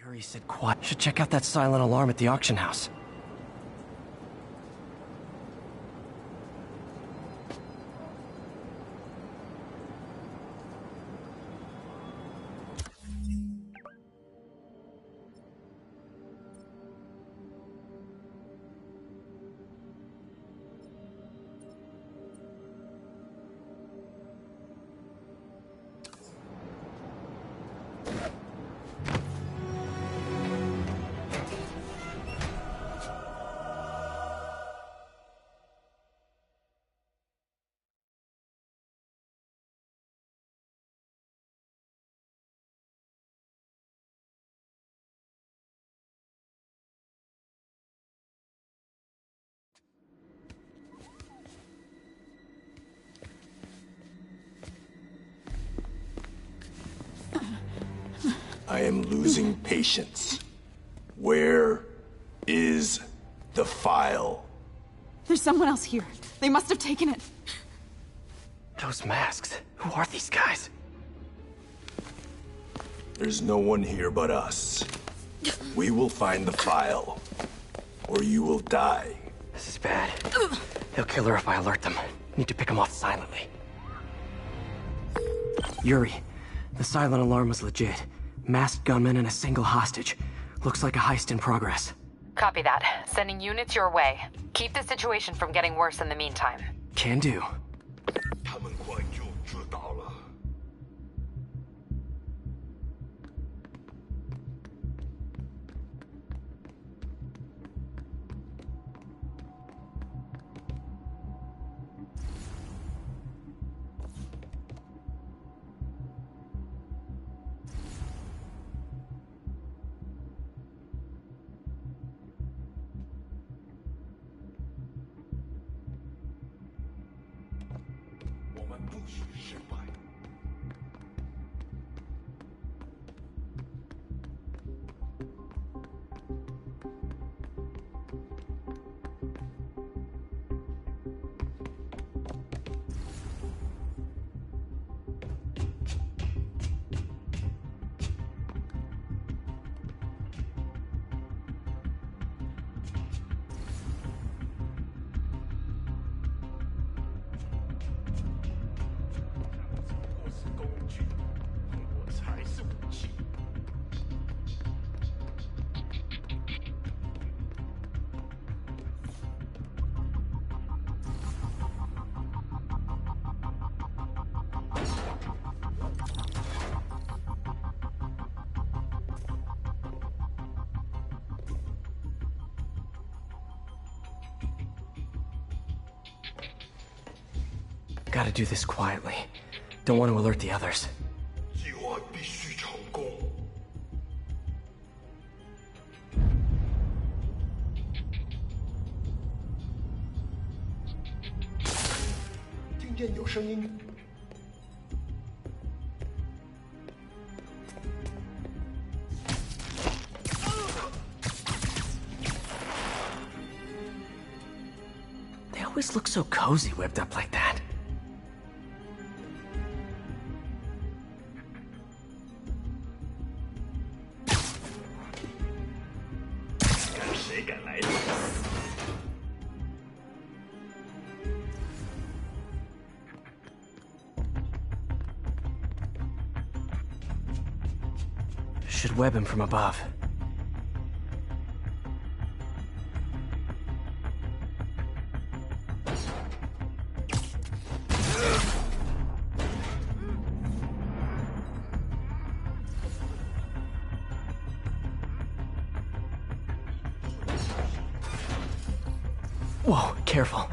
Yuri said quiet. Should check out that silent alarm at the auction house. I am losing patience. Where is the file? There's someone else here. They must have taken it. Those masks. Who are these guys? There's no one here but us. We will find the file, or you will die. This is bad. They'll kill her if I alert them. Need to pick them off silently. Yuri, the silent alarm was legit. Masked gunmen and a single hostage. Looks like a heist in progress. Copy that. Sending units your way. Keep the situation from getting worse in the meantime. Can do. 他们快就知道了。我们不许失败。我是工具，我才是武器。Gotta do this quietly. Don't want to alert the others. 计划必须成功。听见有声音。They always look so cozy whipped up like that. 谁敢来？ Should web him from above. Whoa, careful.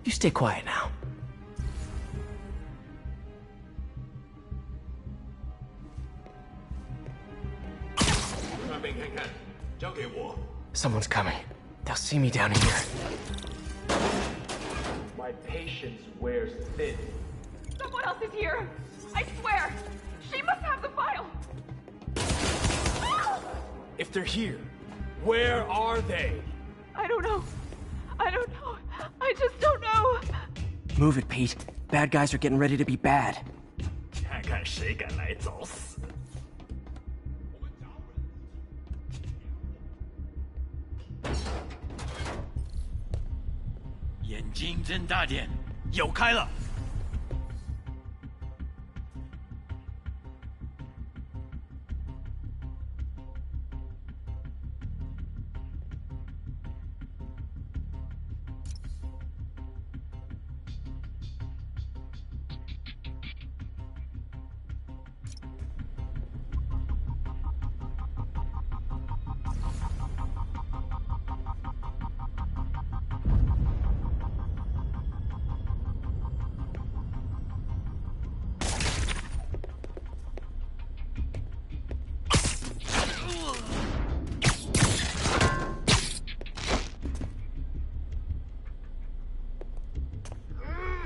You stay quiet now. Someone's coming. They'll see me down here. My patience wears thin. Someone else is here! I swear! She must have the file! If they're here, where are they? I don't know. I don't know. I just don't know. Move it, Pete. Bad guys are getting ready to be bad. 看看谁敢来找死！眼睛睁大点！有开了！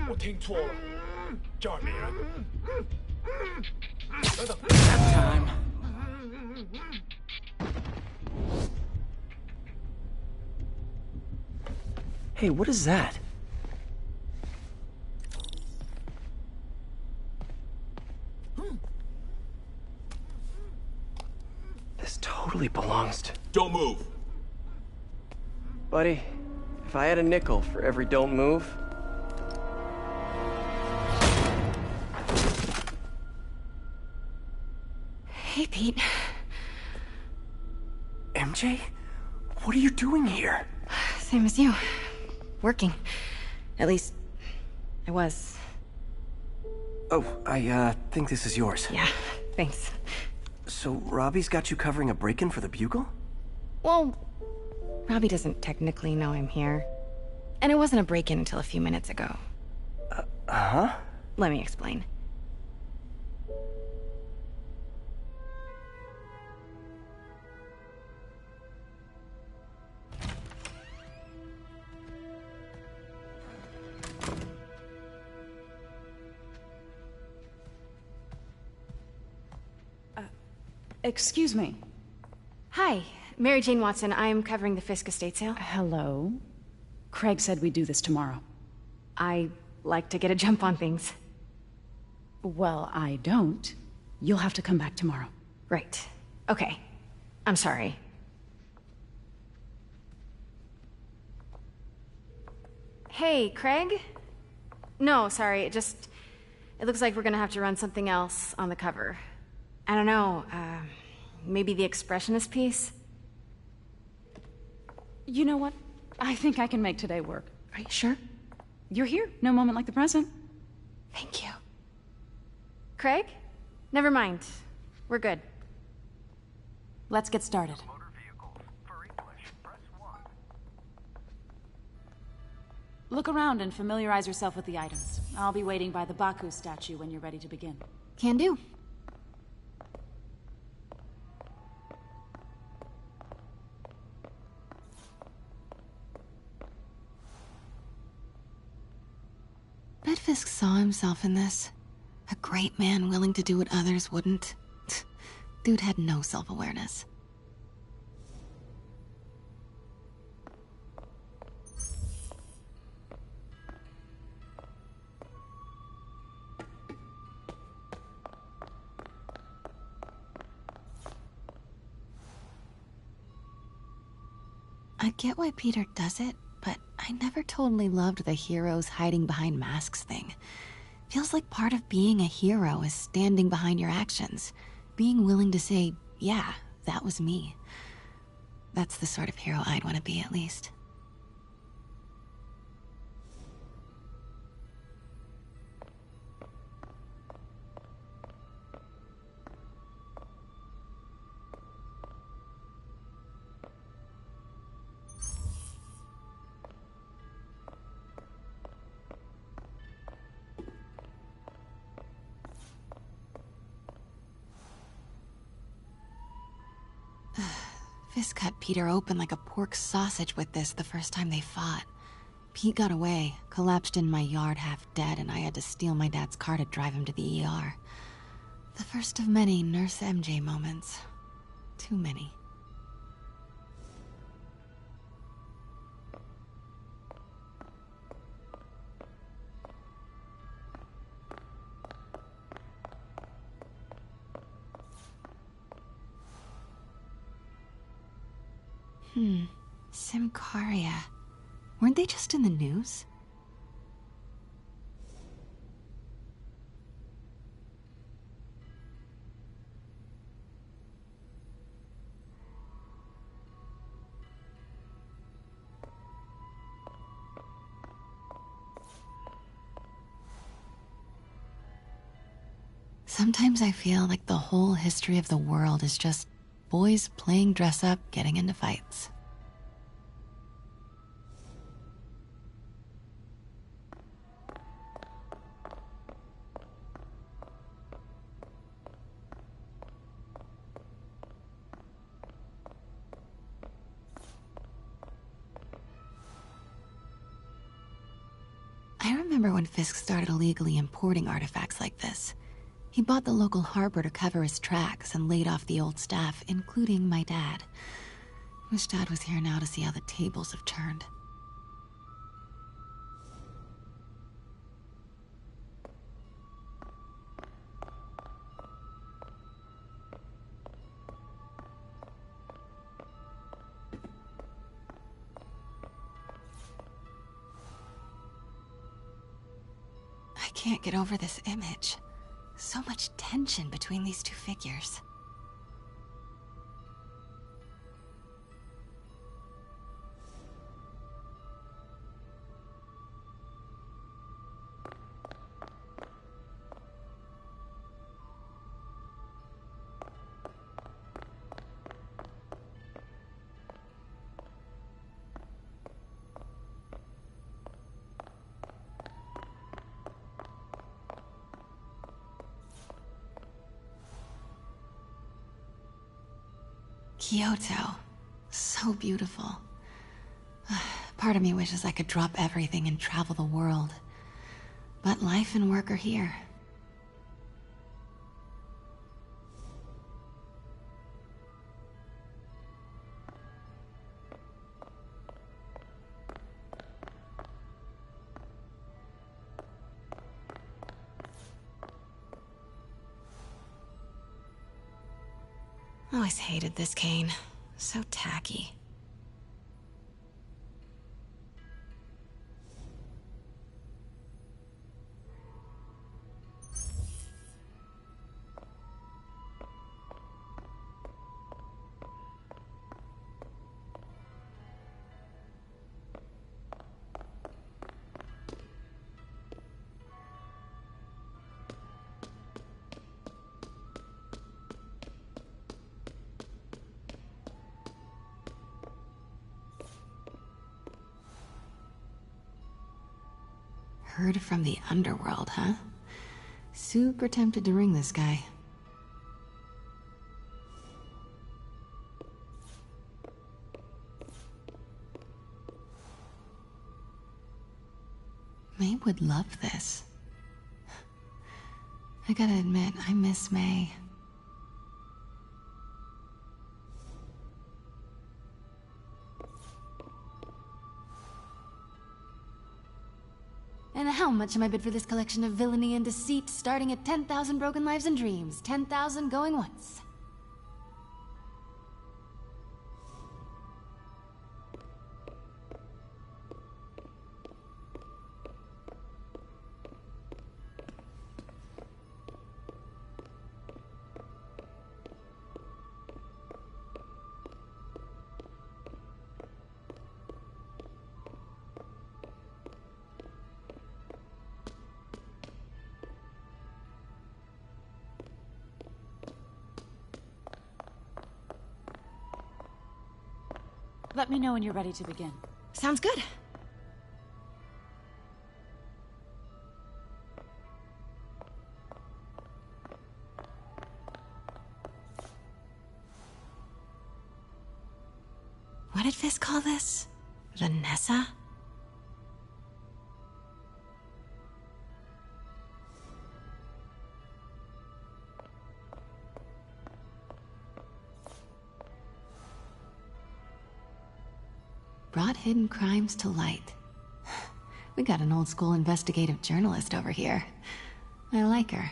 我听错了，叫人名人。等等。 Time. Hey, what is that? This totally belongs to... Don't move. Buddy, if I had a nickel for every don't move... Hey, Pete. MJ? What are you doing here? Same as you. Working. At least, I was. Oh, I think this is yours. Yeah, thanks. So, Robbie's got you covering a break-in for the Bugle? Well, Robbie doesn't technically know I'm here. And it wasn't a break-in until a few minutes ago. Huh? Let me explain. Excuse me. Hi, Mary Jane Watson. I'm covering the Fisk estate sale. Hello. Craig said we'd do this tomorrow. I like to get a jump on things. Well, I don't. You'll have to come back tomorrow. Right. Okay. I'm sorry. Hey, Craig? No, sorry, it looks like we're gonna have to run something else on the cover. I don't know, maybe the expressionist piece? You know what? I think I can make today work. Are you sure? You're here. No moment like the present. Thank you. Craig? Never mind. We're good. Let's get started. Look around and familiarize yourself with the items. I'll be waiting by the Baku statue when you're ready to begin. Can do. Bet Fisk saw himself in this. A great man willing to do what others wouldn't. Dude had no self-awareness. I get why Peter does it, but I never totally loved the heroes hiding behind masks thing. Feels like part of being a hero is standing behind your actions. Being willing to say, yeah, that was me. That's the sort of hero I'd want to be, at least. Fisk cut Peter open like a pork sausage with this the first time they fought. Pete got away, collapsed in my yard half dead, and I had to steal my dad's car to drive him to the ER. The first of many Nurse MJ moments. Too many. Symkaria. Weren't they just in the news? Sometimes I feel like the whole history of the world is just boys playing dress up, getting into fights. I remember when Fisk started illegally importing artifacts like this. He bought the local harbor to cover his tracks and laid off the old staff, including my dad. Wish Dad was here now to see how the tables have turned. I can't get over this image. So much tension between these two figures. Kyoto. So beautiful. Part of me wishes I could drop everything and travel the world. But life and work are here. Always hated this cane. So tacky. Heard from the underworld, huh? Super tempted to ring this guy. May would love this. I gotta admit, I miss May. And how much am I bid for this collection of villainy and deceit, starting at 10,000 broken lives and dreams, 10,000 going once? Let me know when you're ready to begin. Sounds good. What did Fisk call this? Vanessa? Brought hidden crimes to light. We got an old school investigative journalist over here. I like her.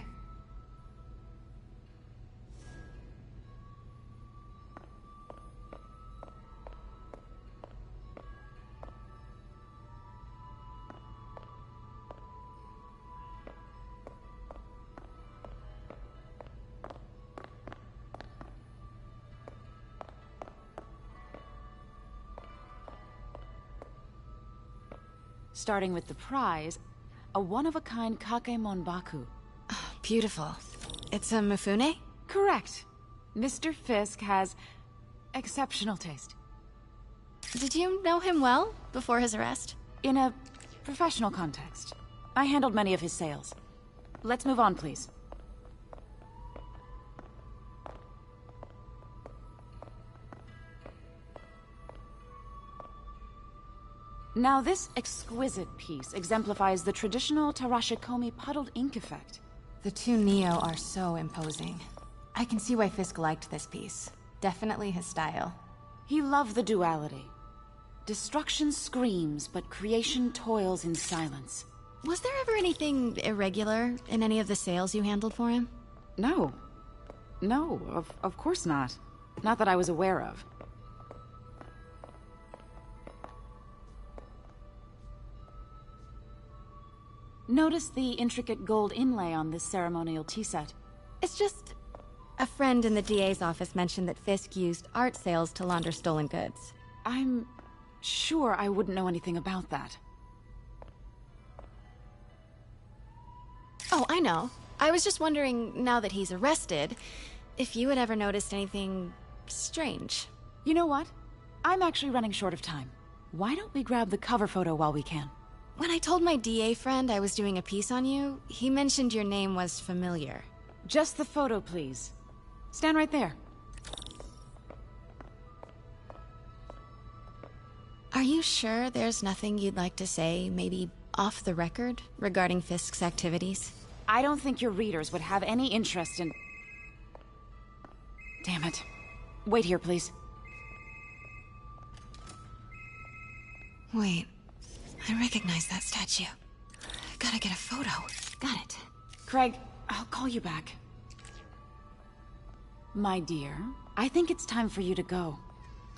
Starting with the prize, a one-of-a-kind Kakemon Baku. Beautiful. It's a Mifune? Correct. Mr. Fisk has exceptional taste. Did you know him well before his arrest? In a professional context, I handled many of his sales. Let's move on, please. Now, this exquisite piece exemplifies the traditional Tarashikomi puddled ink effect. The two Neo are so imposing. I can see why Fisk liked this piece. Definitely his style. He loved the duality. Destruction screams, but creation toils in silence. Was there ever anything irregular in any of the sales you handled for him? No. No, of course not. Not that I was aware of. Notice the intricate gold inlay on this ceremonial tea set. It's just... a friend in the DA's office mentioned that Fisk used art sales to launder stolen goods. I'm sure I wouldn't know anything about that. Oh, I know. I was just wondering, now that he's arrested, if you had ever noticed anything... strange. You know what? I'm actually running short of time. Why don't we grab the cover photo while we can? When I told my DA friend I was doing a piece on you, he mentioned your name was familiar. Just the photo, please. Stand right there. Are you sure there's nothing you'd like to say, maybe off the record, regarding Fisk's activities? I don't think your readers would have any interest in... Damn it. Wait here, please. Wait. I recognize that statue. Gotta get a photo. Got it. Craig, I'll call you back. My dear, I think it's time for you to go.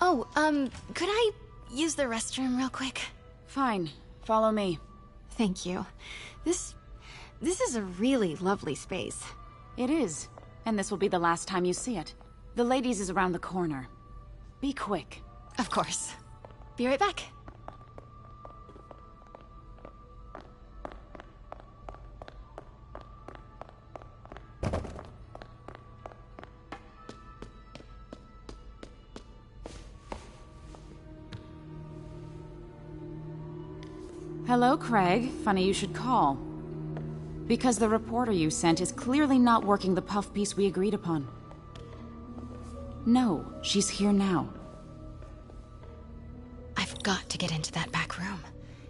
Oh, could I use the restroom real quick? Fine. Follow me. Thank you. This is a really lovely space. It is. And this will be the last time you see it. The ladies is around the corner. Be quick. Of course. Be right back. Hello, Craig. Funny you should call. Because the reporter you sent is clearly not working the puff piece we agreed upon. No, she's here now. I've got to get into that back room.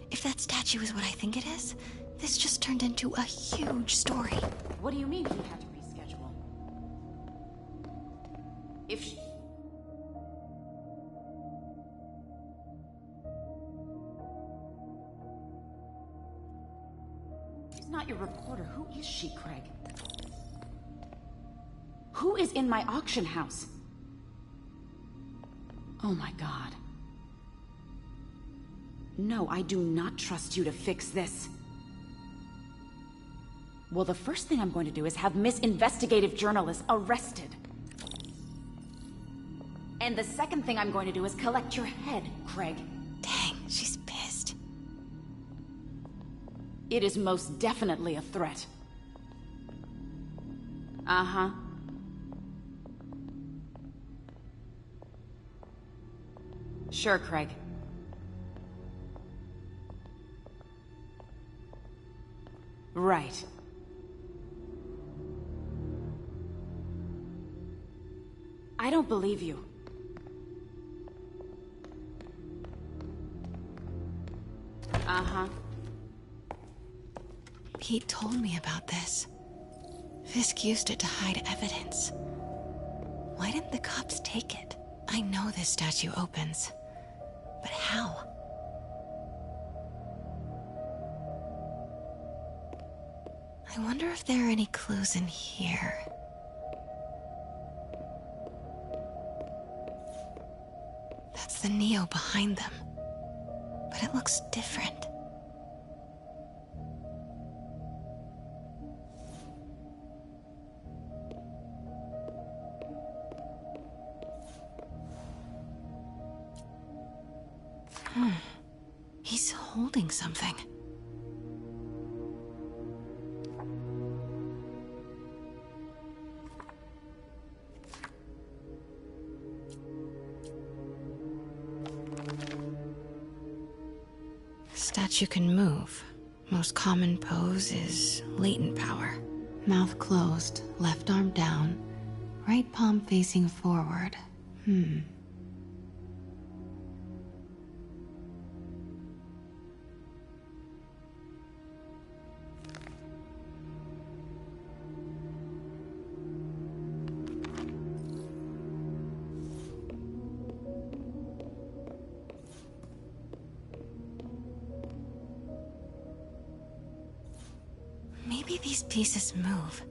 If that statue is what I think it is, this just turned into a huge story. What do you mean he had to reschedule? If she... She's not your reporter. Who is she, Craig? Who is in my auction house? Oh my god. No, I do not trust you to fix this. Well, the first thing I'm going to do is have Miss Investigative Journalist arrested. And the second thing I'm going to do is collect your head, Craig. Dang, she's pissed. It is most definitely a threat. Uh-huh. Sure, Craig. Right. I don't believe you. Uh-huh. Pete told me about this. Fisk used it to hide evidence. Why didn't the cops take it? I know this statue opens, but how? I wonder if there are any clues in here. That's the Neo behind them, but it looks different. He's holding something. Statue can move. Most common pose is latent power. Mouth closed, left arm down, right palm facing forward. Maybe these pieces move.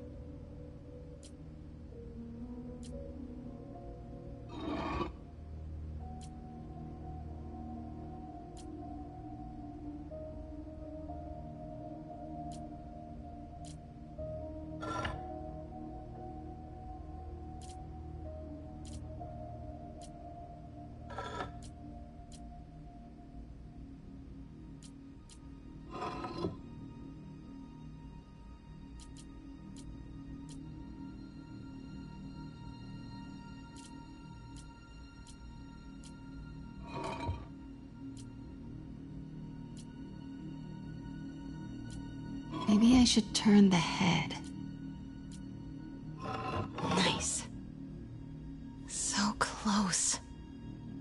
Maybe I should turn the head. Nice. So close.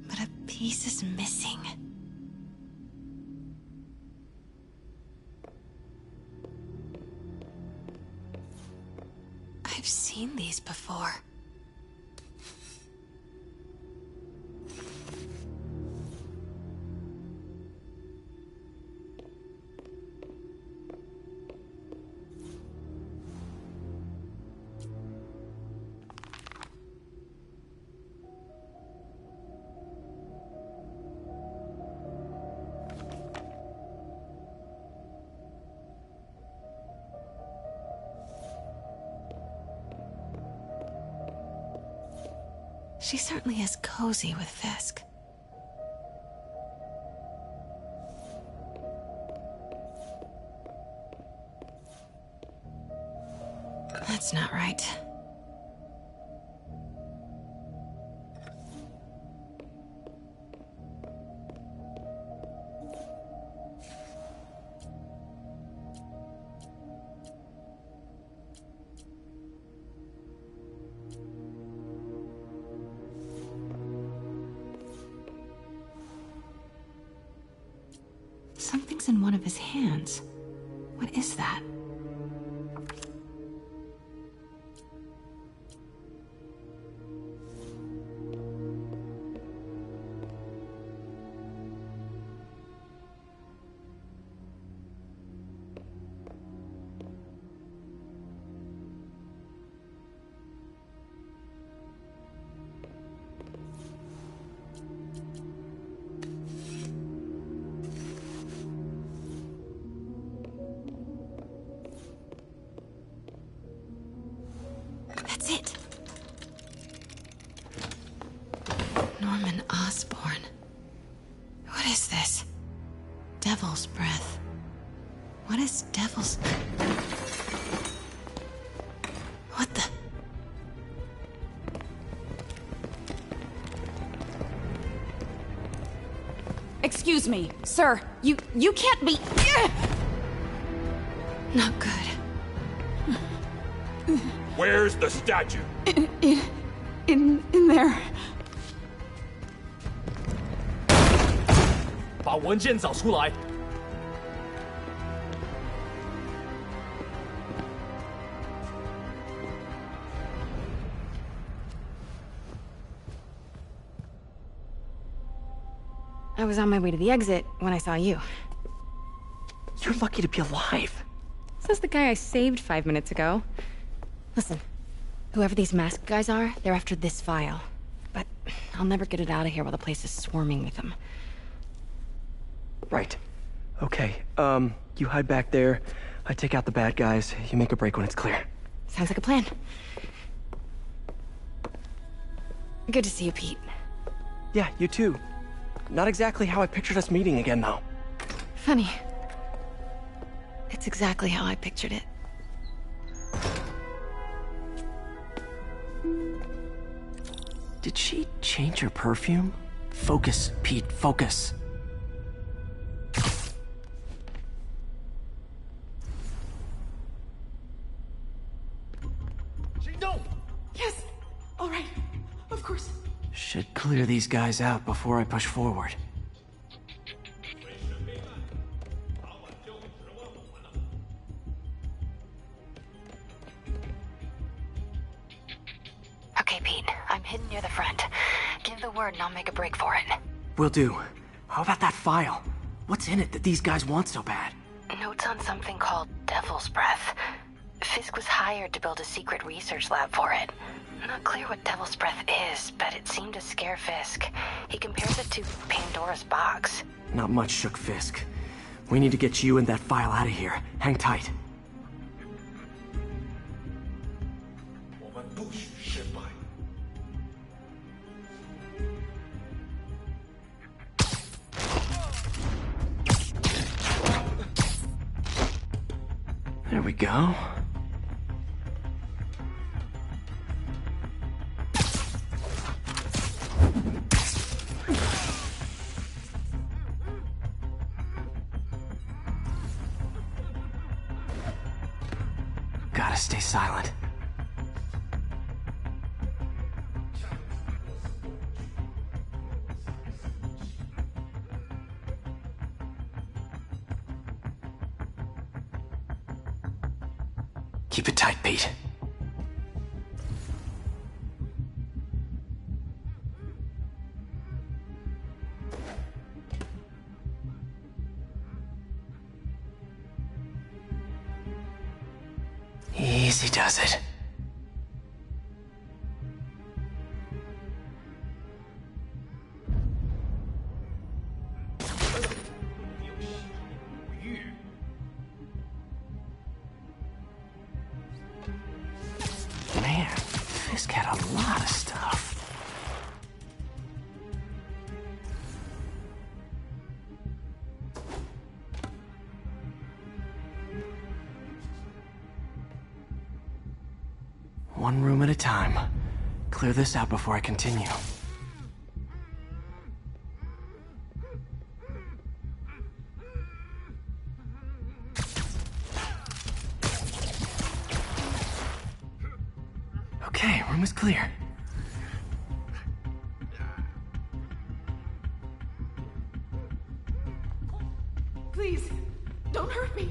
But a piece is missing. I've seen these before. She certainly is cozy with Fisk. That's not right. Something's in one of his hands. What is that? That's it. Norman Osborn. What is this? Devil's breath. What is devil's... What the... Excuse me, sir. You can't be... Not good. Where's the statue? In there. 把文件找出来。I was on my way to the exit when I saw you. You're lucky to be alive. Says the guy I saved 5 minutes ago. Listen, whoever these masked guys are, they're after this file. But I'll never get it out of here while the place is swarming with them. Right. Okay, you hide back there. I take out the bad guys. You make a break when it's clear. Sounds like a plan. Good to see you, Pete. Yeah, you too. Not exactly how I pictured us meeting again, though. Funny. It's exactly how I pictured it. Did she change her perfume? Focus, Pete, focus. Yes! All right. Of course. Should clear these guys out before I push forward. Okay, Pete. I'm hidden near the front. Give the word and I'll make a break for it. Will do. How about that file? What's in it that these guys want so bad? Notes on something called Devil's Breath. Fisk was hired to build a secret research lab for it. Not clear what Devil's Breath is, but it seemed to scare Fisk. He compares it to Pandora's box. Not much shook Fisk. We need to get you and that file out of here. Hang tight. There we go. Gotta stay silent. Keep it tight, Pete. Easy does it. Man, Fisk had a lot of stuff. One room at a time. Clear this out before I continue. Okay, room is clear. Please, don't hurt me.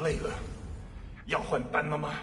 累了，要换班了吗？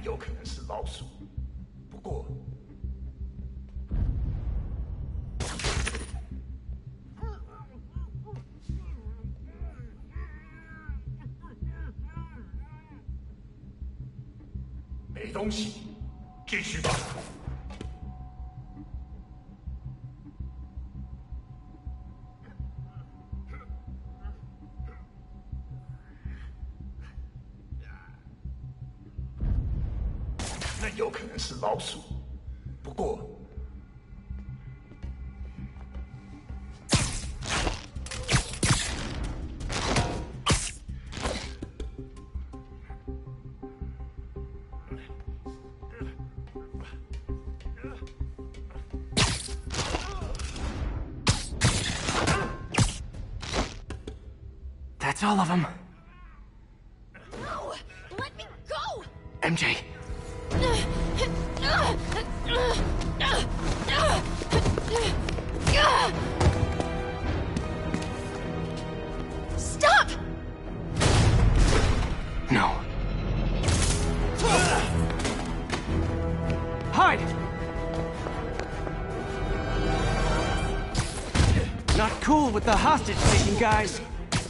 有可能是老鼠，不过没东西，继续吧。那有可能是老鼠，不过That's all of them. No! Let me go! MJ. Stop! No. Hide! Not cool with the hostage-taking guys.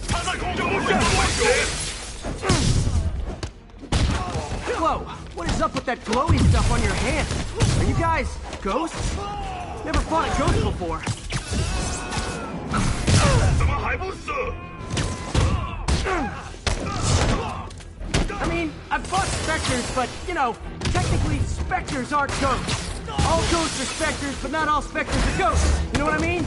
他在空中向我射！ Whoa! What is up with that glowy stuff on your hand? Are you guys ghosts? Never fought a ghost before. 怎么还不死？ I mean, I've fought specters, but, you know, technically specters aren't ghosts. All ghosts are specters, but not all specters are ghosts. You know what I mean?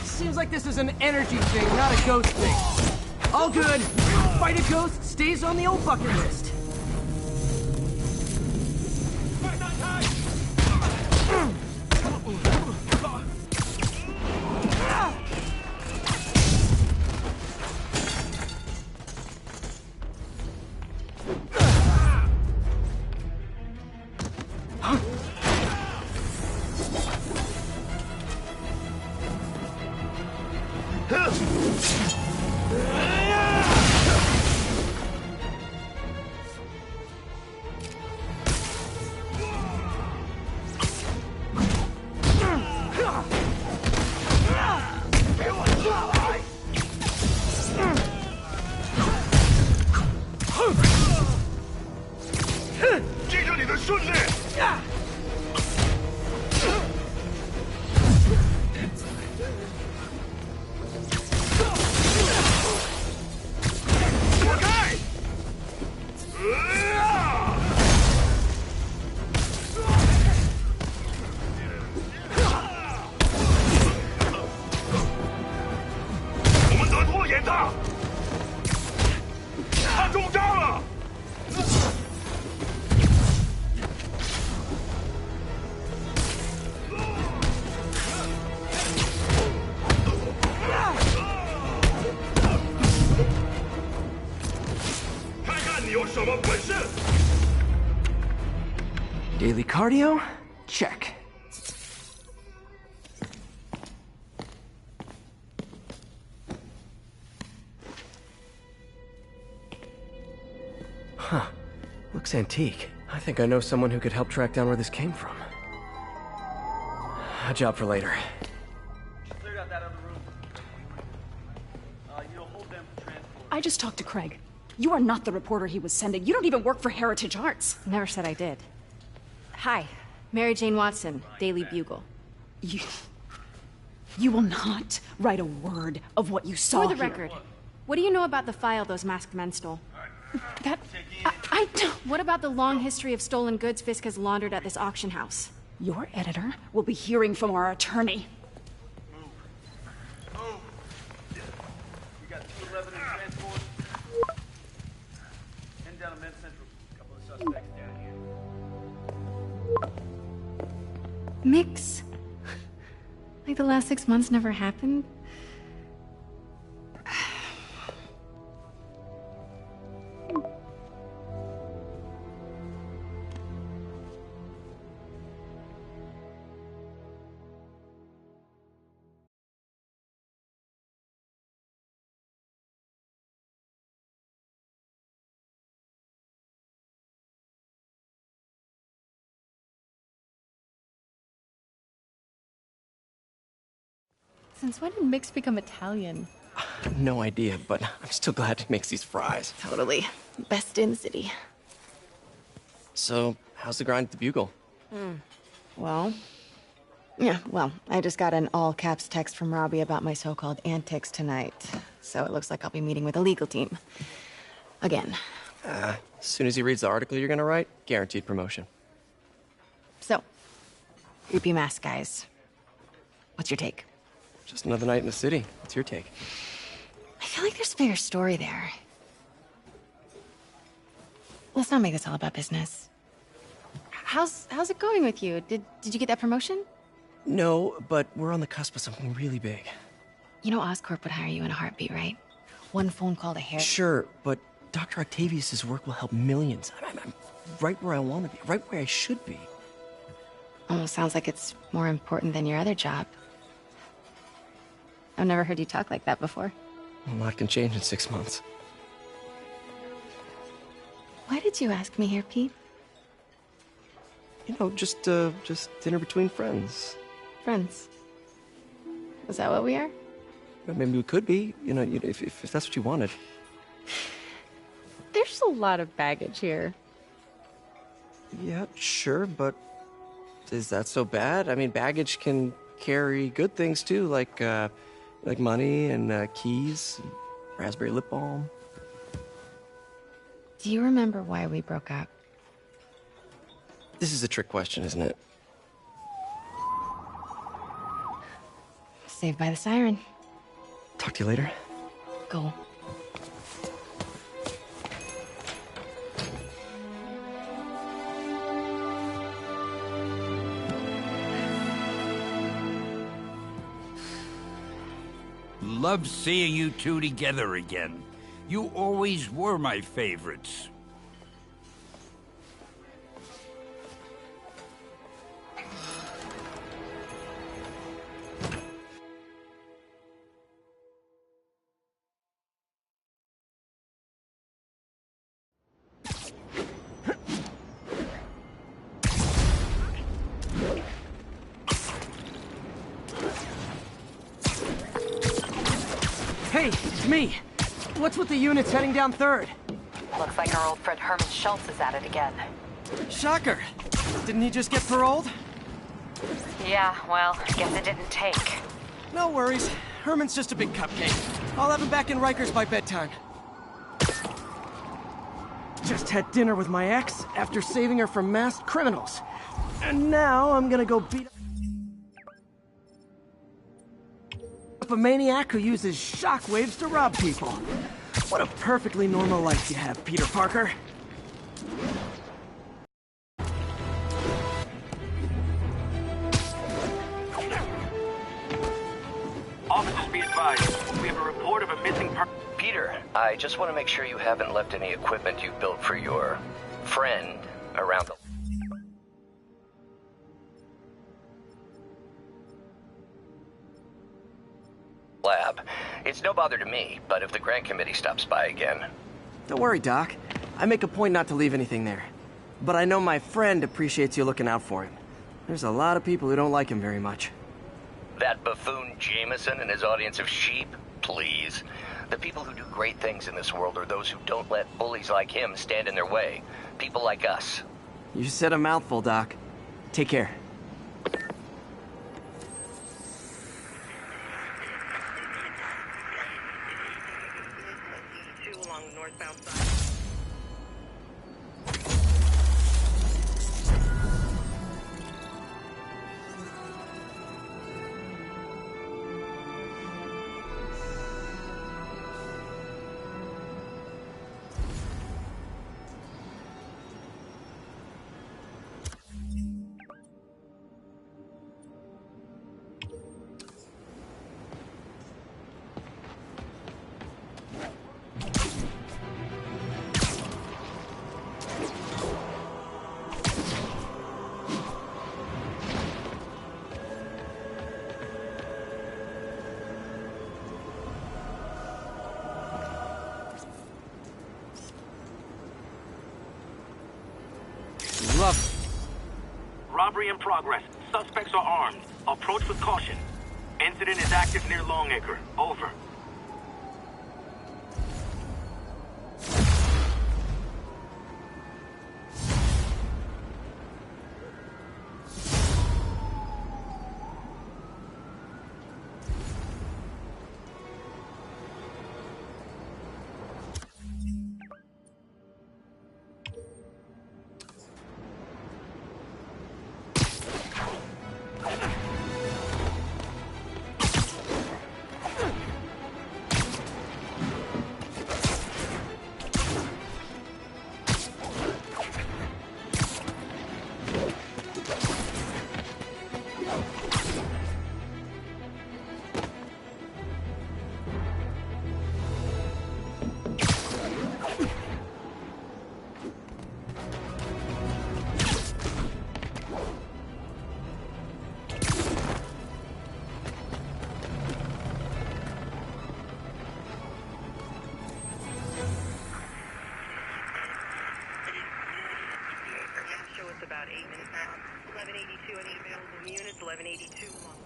Seems like this is an energy thing, not a ghost thing. All good. Fight a ghost stays on the old bucket list. Daily cardio? Check. Huh. Looks antique. I think I know someone who could help track down where this came from. A job for later. I just talked to Craig. You are not the reporter he was sending. You don't even work for Heritage Arts. Never said I did. Hi, Mary Jane Watson, Daily Bugle. You will not write a word of what you saw For the here. record, What do you know about the file those masked men stole? I don't. What about the long history of stolen goods Fisk has laundered at this auction house? Your editor will be hearing from our attorney. We got 211 in transport. Head down to Men's Central. A couple of suspects down here. Mix? Like the last 6 months never happened? Since when did Mix become Italian? No idea, but I'm still glad he makes these fries. Totally. Best in the city. So, how's the grind at the Bugle? Well, I just got an all-caps text from Robbie about my so-called antics tonight. So it looks like I'll be meeting with a legal team. Again. As soon as he reads the article you're gonna write, guaranteed promotion. So, creepy mask guys. What's your take? Just another night in the city. What's your take? I feel like there's a bigger story there. Let's not make this all about business. How's it going with you? Did you get that promotion? No, but we're on the cusp of something really big. You know Oscorp would hire you in a heartbeat, right? One phone call to Harry. Sure, but Dr. Octavius's work will help millions. I'm right where I want to be, right where I should be. Almost sounds like it's more important than your other job. I've never heard you talk like that before. A lot can change in 6 months. Why did you ask me here, Pete? You know, just dinner between friends. Friends. Is that what we are? Maybe we could be, if that's what you wanted. There's a lot of baggage here. Yeah, sure, but is that so bad? I mean, baggage can carry good things too, like money and keys, and raspberry lip balm. Do you remember why we broke up? This is a trick question, isn't it? Saved by the siren. Talk to you later. Go. Love seeing you two together again. You always were my favorites. Hey, it's me. What's with the units heading down 3rd? Looks like our old friend Herman Schultz is at it again. Shocker. Didn't he just get paroled? Yeah, well, I guess it didn't take. No worries. Herman's just a big cupcake. I'll have him back in Rikers by bedtime. Just had dinner with my ex after saving her from masked criminals. And now I'm gonna go beat up a maniac who uses shockwaves to rob people. What a perfectly normal life you have, Peter Parker. Officers, be advised. We have a report of a missing Peter, I just want to make sure you haven't left any equipment you built for your friend around the lab. It's no bother to me, but if the grant committee stops by again... Don't worry, Doc. I make a point not to leave anything there. But I know my friend appreciates you looking out for him. There's a lot of people who don't like him very much. That buffoon Jameson and his audience of sheep? Please. The people who do great things in this world are those who don't let bullies like him stand in their way. People like us. You said a mouthful, Doc. Take care. northbound side. Robbery in progress. Suspects are armed. Approach with caution. Incident is active near Longacre. Over. About 8 minutes out. 1182 and 8 available units, 1182 long.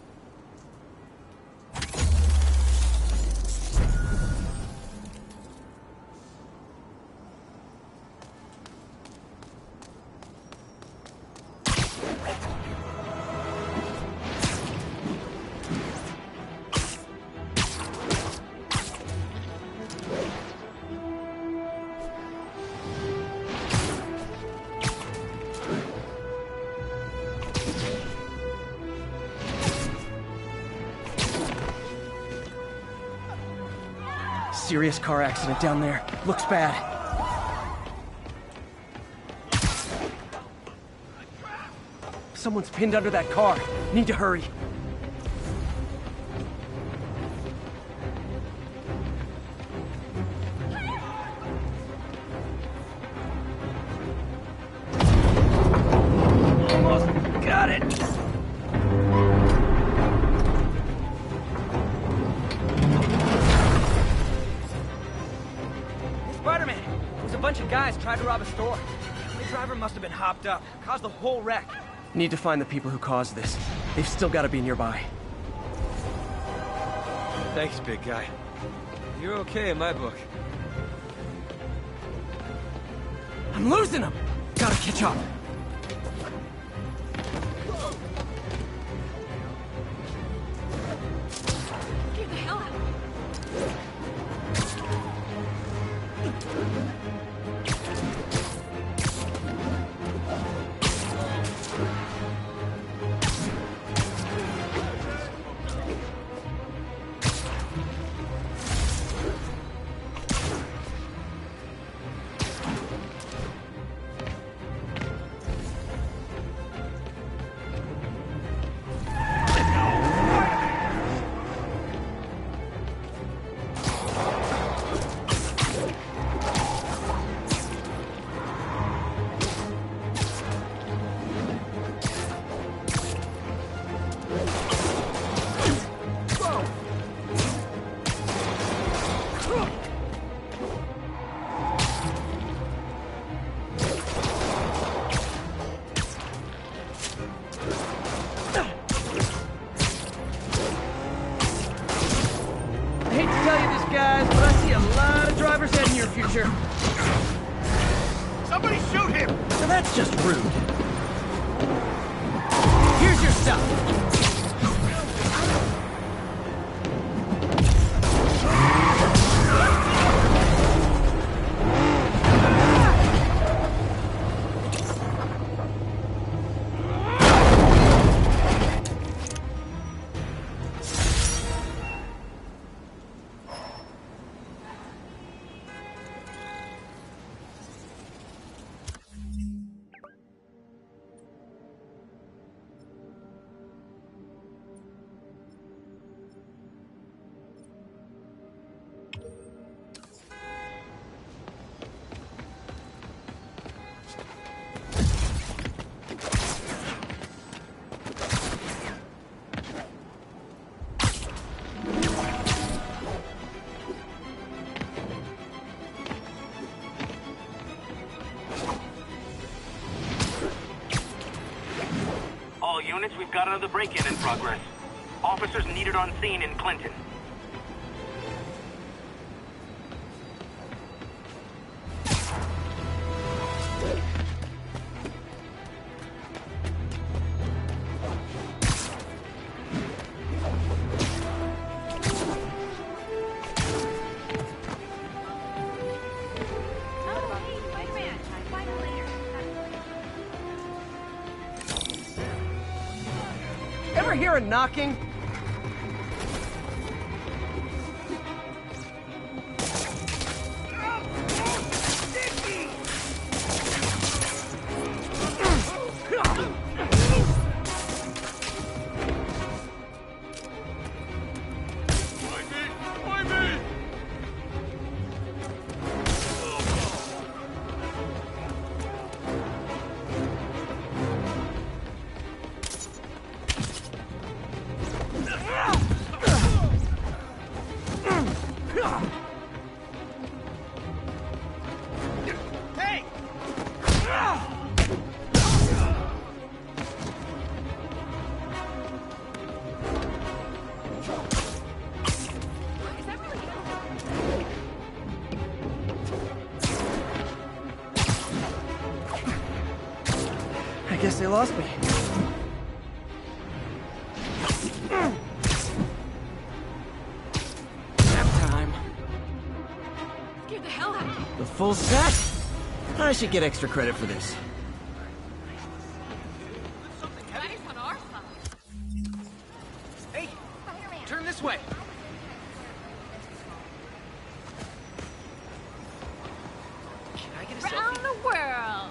Serious car accident down there. Looks bad. Someone's pinned under that car. Need to hurry. Almost got it. Bunch of guys tried to rob a store. The driver must have been hopped up, caused the whole wreck. Need to find the people who caused this. They've still got to be nearby. Thanks, big guy. You're okay in my book. I'm losing them! Gotta catch up. Get the hell out! guys, but I see a lot of drivers heading in your future. Somebody shoot him! Now that's just rude. Here's your stuff. got another break-in in progress. Officers needed on scene in Clinton. Ever hear a knocking? I guess they lost me. Nap time. Scared the hell out of me. The full set? I should get extra credit for this. Nice on our side. Hey, turn this way. Can I get a selfie? Around the world.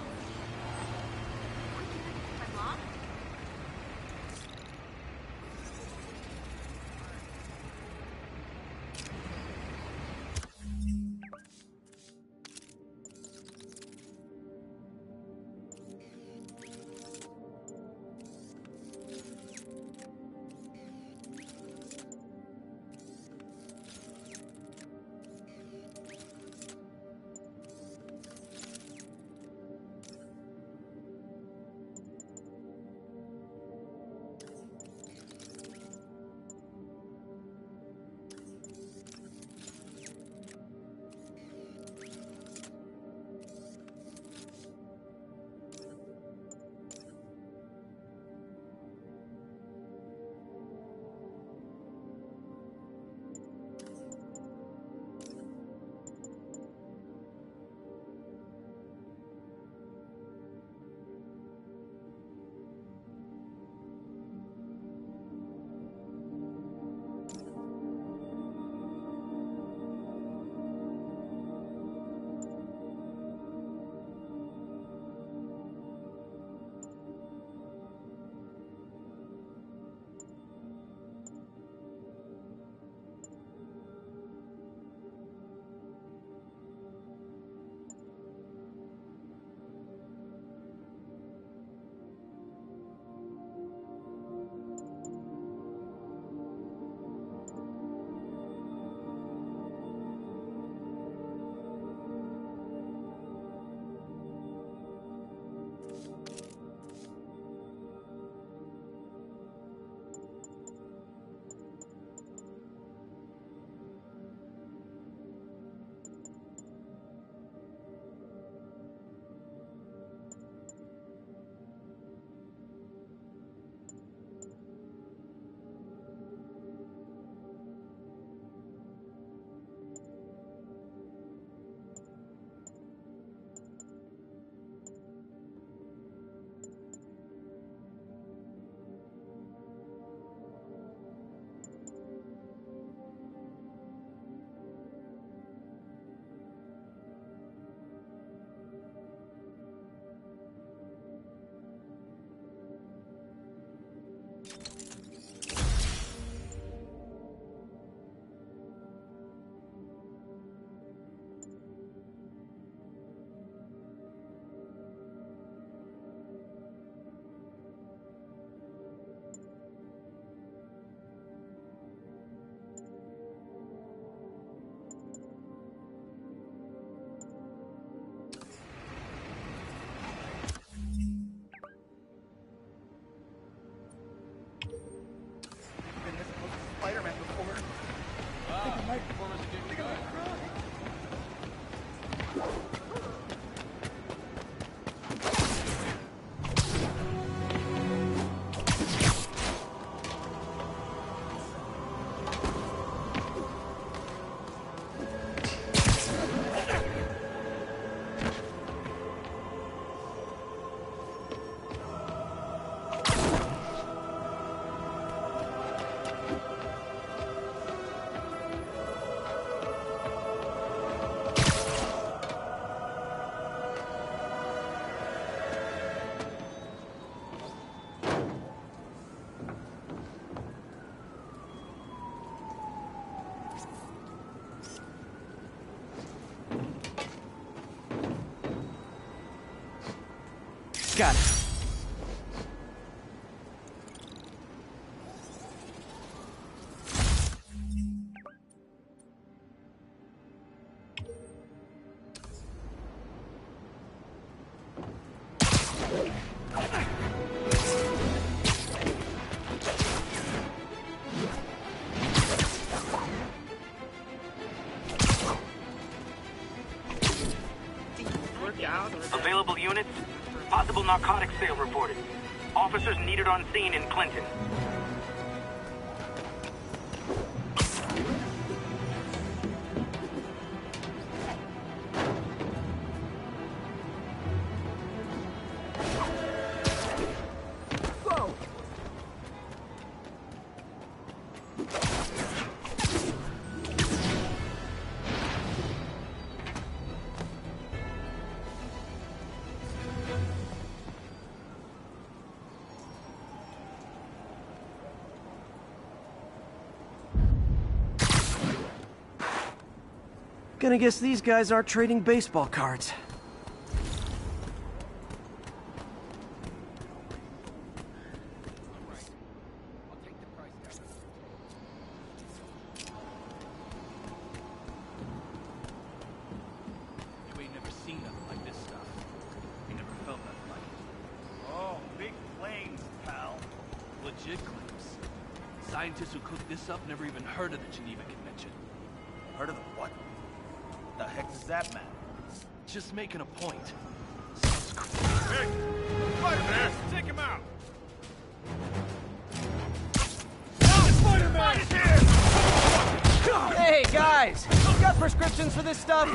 Got it. Available units? Possible narcotics sale reported. Officers needed on scene in Clinton. Whoa! Gonna guess these guys aren't trading baseball cards. You ain't never seen nothing like this stuff. You never felt nothing like it. Oh, big claims, pal. Legit claims. Scientists who cooked this up never even heard of the Geneva Convention. Heard of the what? The heck does that matter? Just making a point. Hey! Spider-Man! Take him out! Spider-Man! Hey, guys! You got prescriptions for this stuff?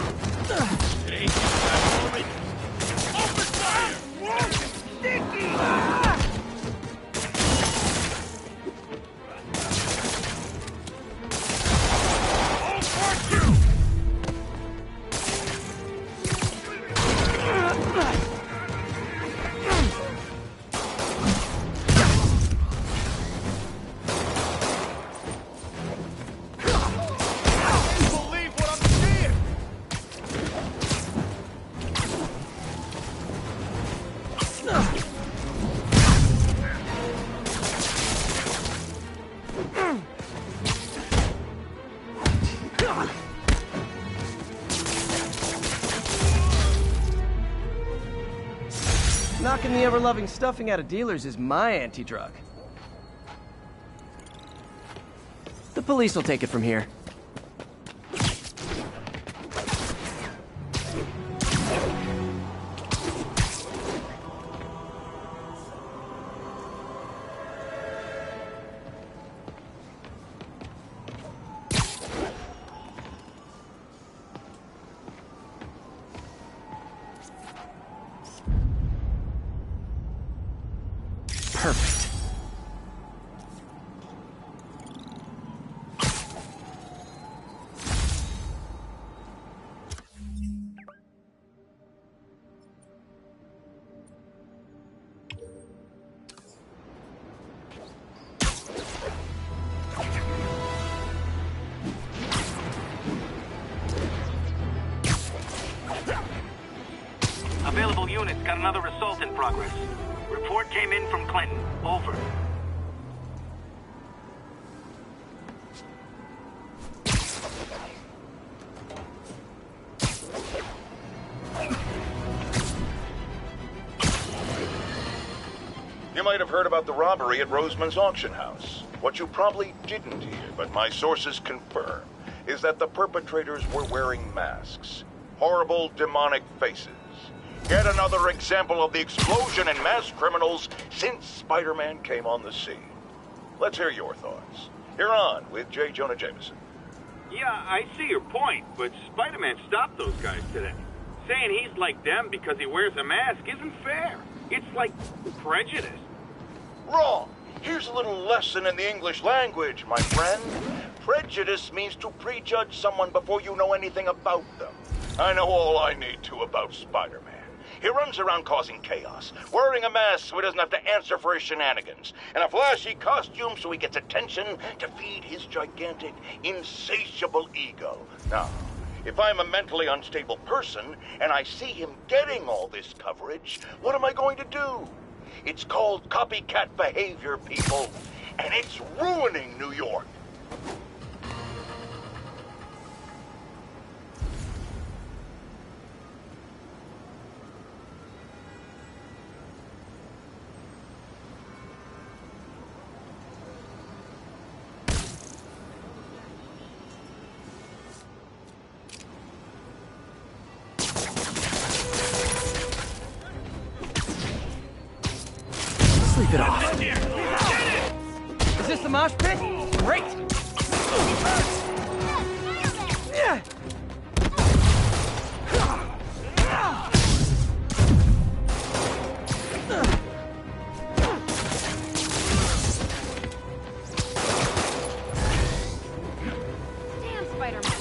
It ain't for me. Open fire! Whoa! Sticky! Knocking the ever-loving stuffing out of dealers is my anti-drug. The police will take it from here. Perfect. Available units got another assault in progress. Report came in from Clinton. Over. You might have heard about the robbery at Roseman's auction house. What you probably didn't hear, but my sources confirm, is that the perpetrators were wearing masks. Horrible, demonic faces. Yet another example of the explosion in mass criminals since Spider-Man came on the scene. Let's hear your thoughts. You're on with J. Jonah Jameson. Yeah, I see your point, but Spider-Man stopped those guys today. Saying he's like them because he wears a mask isn't fair. It's like prejudice. Wrong. Here's a little lesson in the English language, my friend. Prejudice means to prejudge someone before you know anything about them. I know all I need to about Spider-Man. He runs around causing chaos, wearing a mask so he doesn't have to answer for his shenanigans, and a flashy costume so he gets attention to feed his gigantic, insatiable ego. Now, if I'm a mentally unstable person and I see him getting all this coverage, what am I going to do? It's called copycat behavior, people, and it's ruining New York. Sleep it off. Is this the mosh pit? Great! Yeah! Damn, Spider-Man.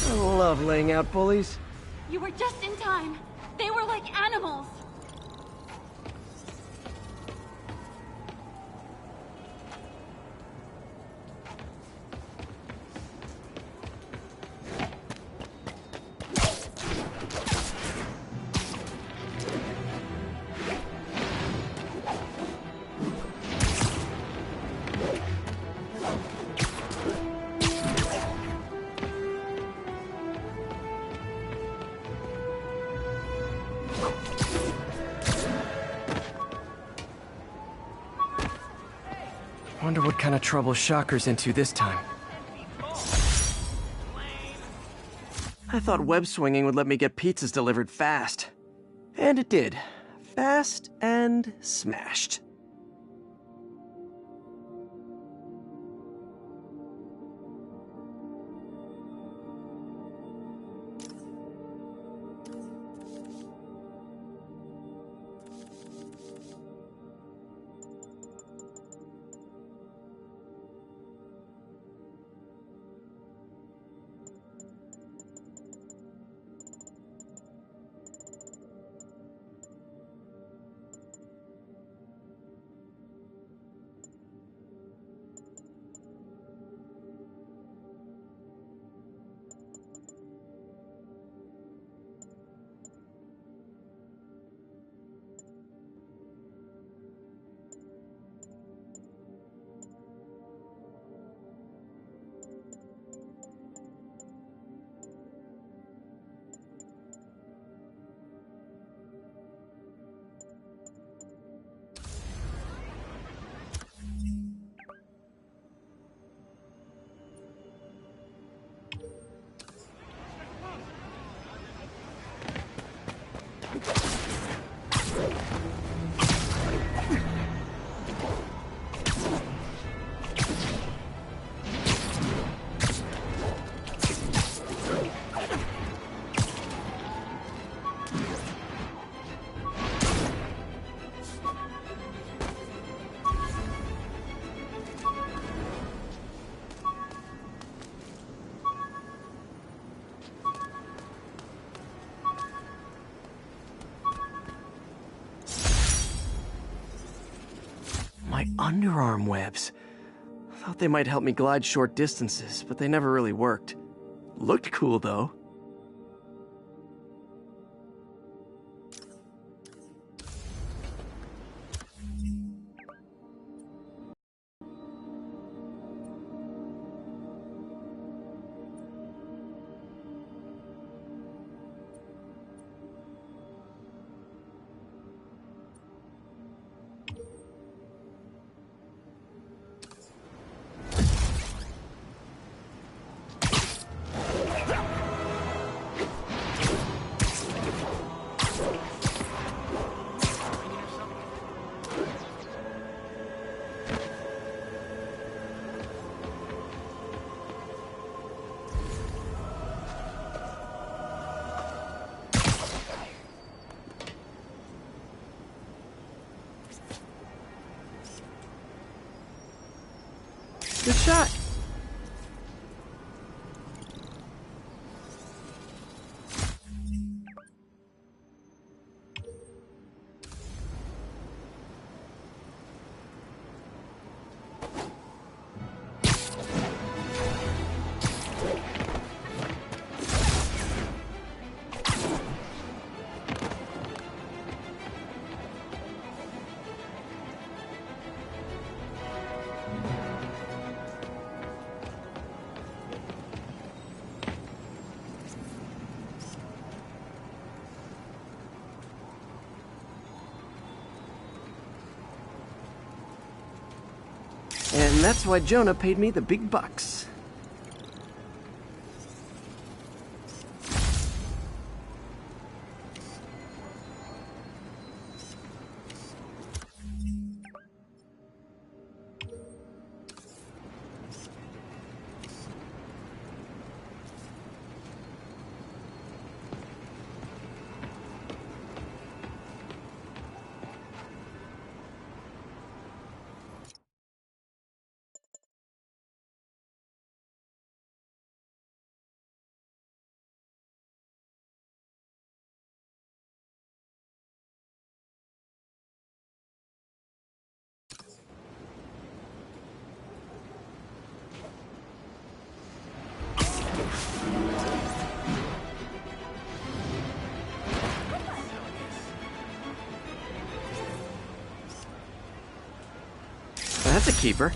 I love laying out bullies. You were just in time. They were like animals. Wonder what kind of trouble Shocker's into this time. I thought web swinging would let me get pizzas delivered fast. And it did. Fast and smashed. My underarm webs. Thought they might help me glide short distances, but they never really worked. Looked cool, though. Good shot. And that's why Jonah paid me the big bucks. That's a keeper.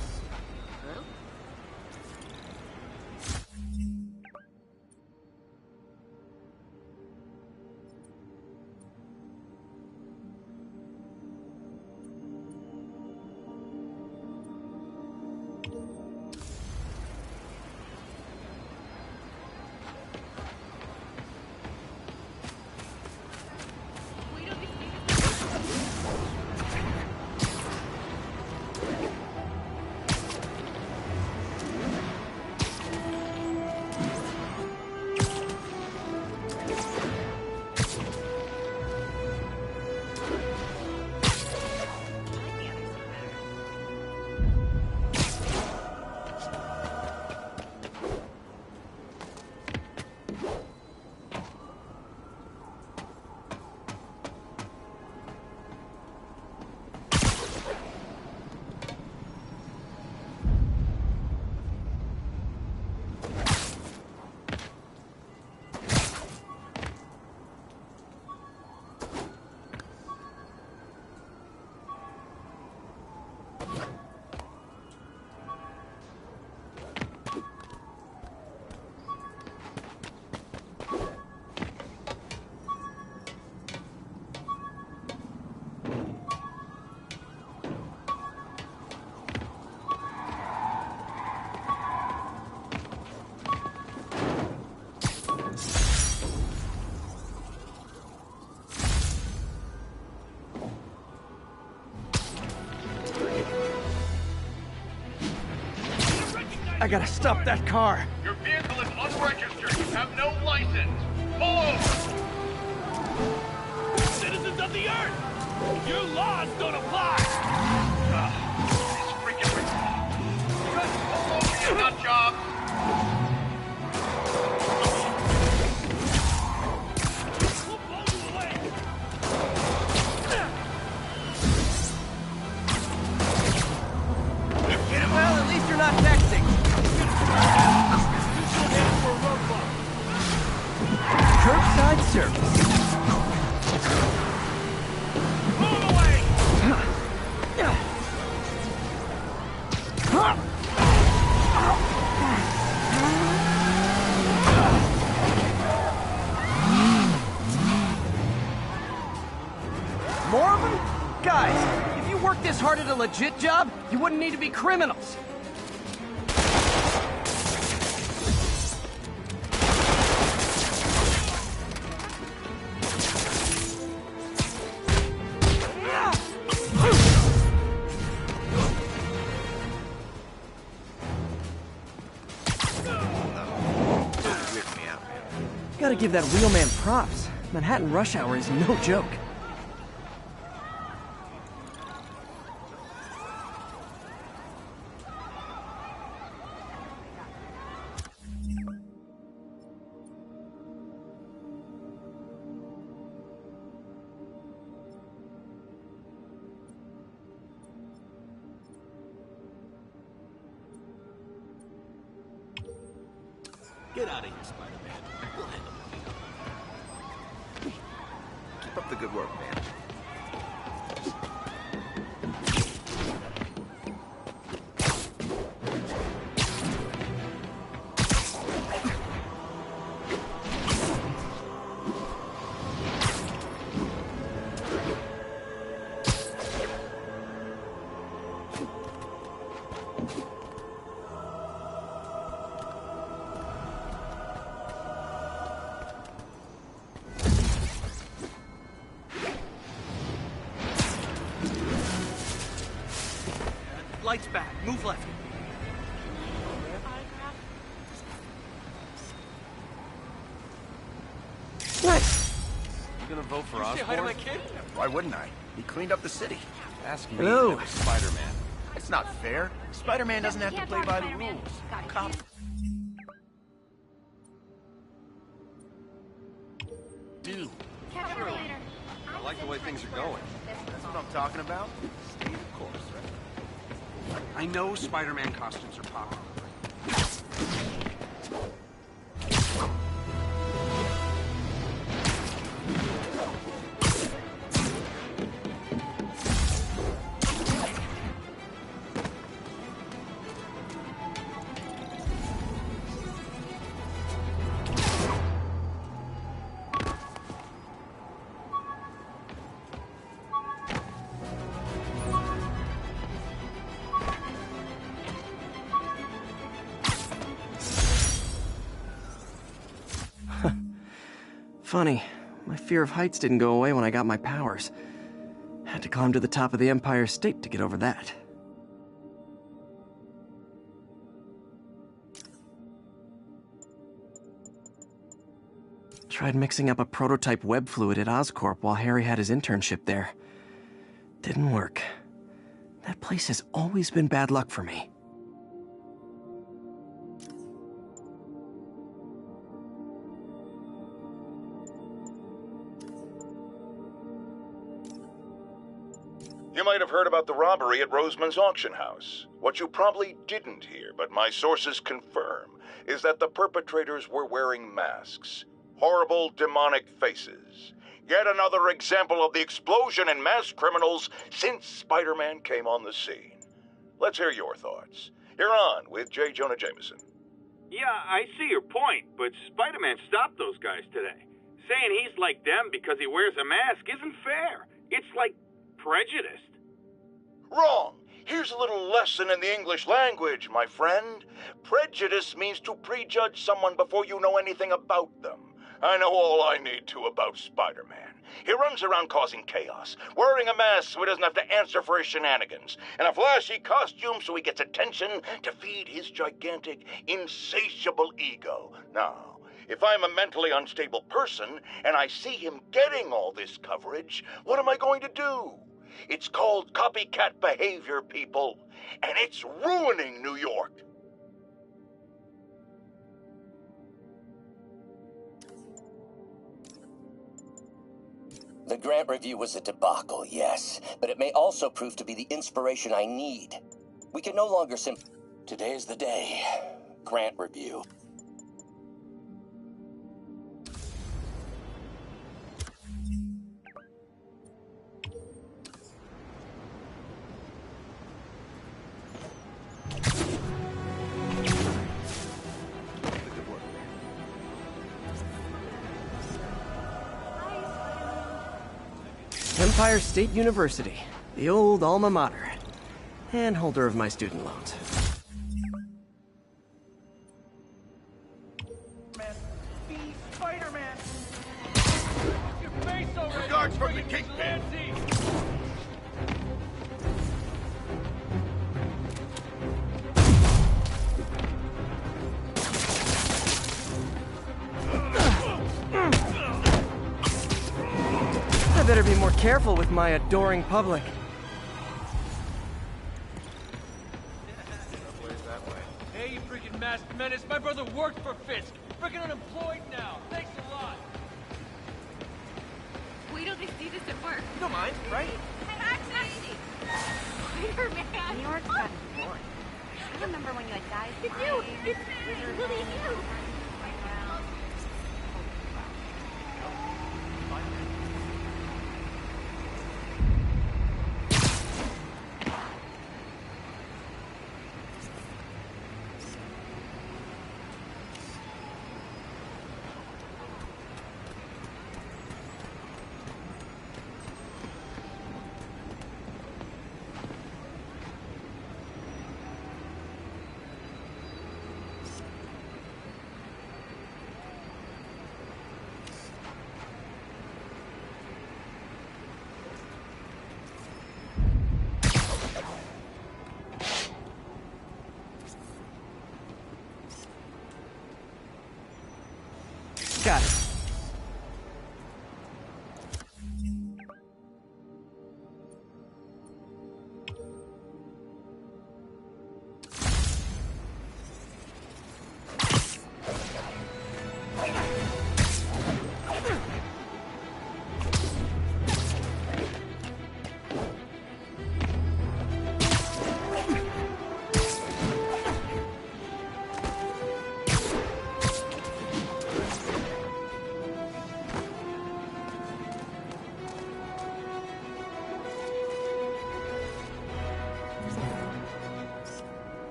I gotta stop that car. Your vehicle is unregistered. You have no license. Pull over. Citizens of the Earth, your laws don't apply. This freaking pull over, you nut job. Well, at least you're not texting. Curbside service. Move away! More of them? Guys, if you worked this hard at a legit job, you wouldn't need to be criminals. Gotta give that wheelman props. Manhattan rush hour is no joke. Get out of here, Spider-Man. We'll handle it. Keep up the good work, man. Lights back. Move left. Nice. You gonna vote for Say hi to Osborn? my kid? Why wouldn't I? He cleaned up the city. Asking me Hello. if it was Spider-Man. It's not fair. Spider-Man doesn't have to play by the rules. Cop. Dude, Catch you later. I like the way things are going. That's what I'm talking about. Stay the course, right? I know Spider-Man costumes are popular. Funny, my fear of heights didn't go away when I got my powers. Had to climb to the top of the Empire State to get over that. Tried mixing up a prototype web fluid at Oscorp while Harry had his internship there. Didn't work. That place has always been bad luck for me. You might have heard about the robbery at Roseman's auction house. What you probably didn't hear, but my sources confirm, is that the perpetrators were wearing masks. Horrible, demonic faces. Yet another example of the explosion in mass criminals since Spider-Man came on the scene. Let's hear your thoughts. You're on with J. Jonah Jameson. Yeah, I see your point, but Spider-Man stopped those guys today. Saying he's like them because he wears a mask isn't fair. It's like prejudiced. Wrong. Here's a little lesson in the English language, my friend. Prejudice means to prejudge someone before you know anything about them. I know all I need to about Spider-Man. He runs around causing chaos, wearing a mask so he doesn't have to answer for his shenanigans, and a flashy costume so he gets attention to feed his gigantic, insatiable ego. Now, if I'm a mentally unstable person and I see him getting all this coverage, what am I going to do? It's called copycat behavior, people, and it's ruining New York. The grant review was a debacle, yes, but it may also prove to be the inspiration I need. We can no longer Today is the day. Grant review. Empire State University, the old alma mater, and holder of my student loans. Be Spider-Man! Your face already! Regards from the Kingpin! I better be more careful with my adoring public. Hey, you freaking masked menace! My brother worked for Fisk! Freaking unemployed now! Thanks a lot! Wait till they see this at work. You don't mind, right? I'm actually Spider-Man. New York's gotten boring. I remember when you had guys. It's you! It's me! Lily, you! Got it.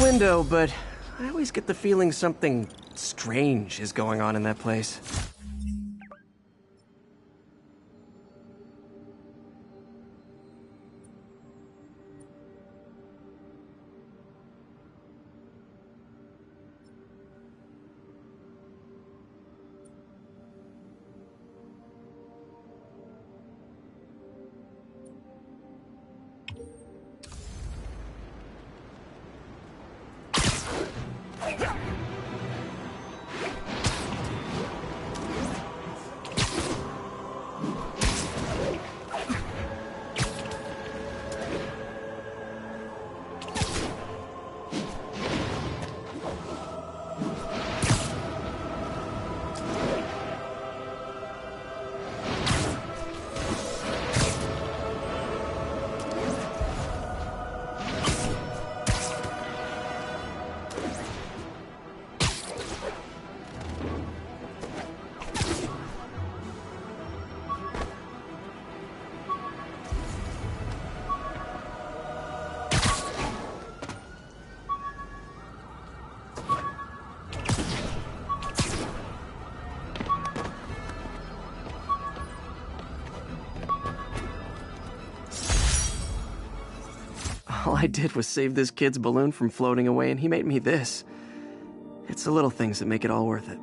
Window, but I always get the feeling something strange is going on in that place. All I did was save this kid's balloon from floating away, and he made me this. It's the little things that make it all worth it.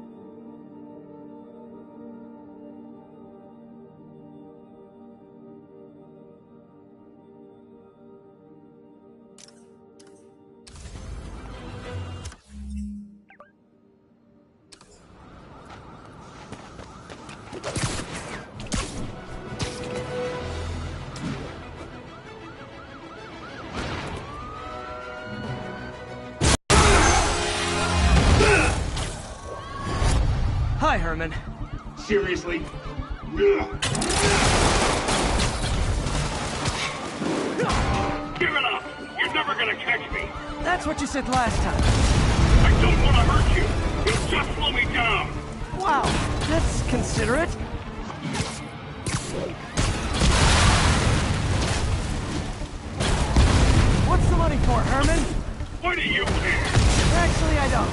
Hi, Herman. Seriously? Give it up! You're never gonna catch me! That's what you said last time. I don't want to hurt you! You'll just slow me down! Wow, that's considerate. What's the money for, Herman? Why do you care? Actually, I don't.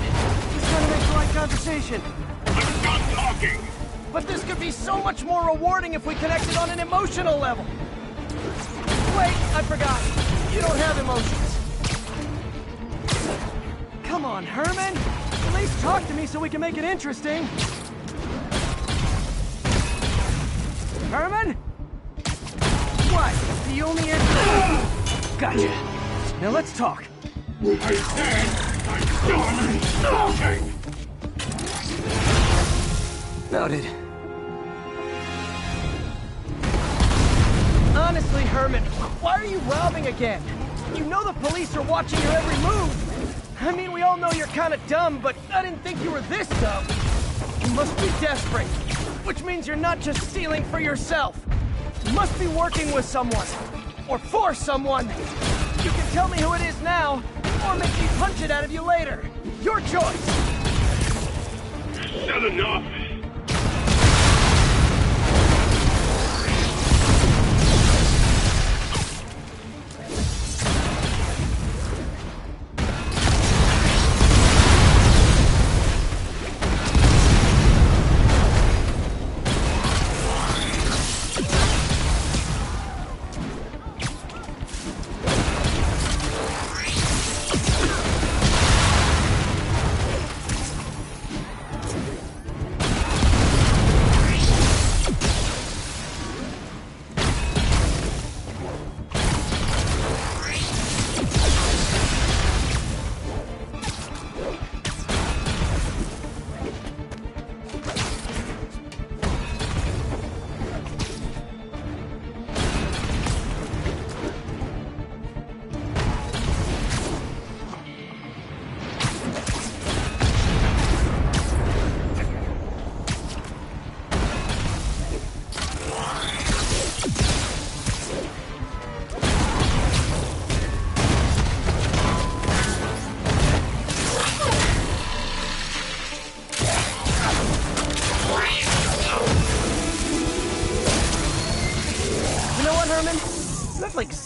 Just trying to make polite conversation. I'm done talking! But this could be so much more rewarding if we connected on an emotional level. Wait, I forgot. You don't have emotions. Come on, Herman. At least talk to me so we can make it interesting. Herman? What? The only answer? Gotcha. Now let's talk. I said I'm done talking! Noted. Honestly, Herman, why are you robbing again? You know the police are watching your every move. I mean, we all know you're kind of dumb, but I didn't think you were this dumb. You must be desperate, which means you're not just stealing for yourself. You must be working with someone, or for someone. You can tell me who it is now, or make me punch it out of you later. Your choice. Said enough.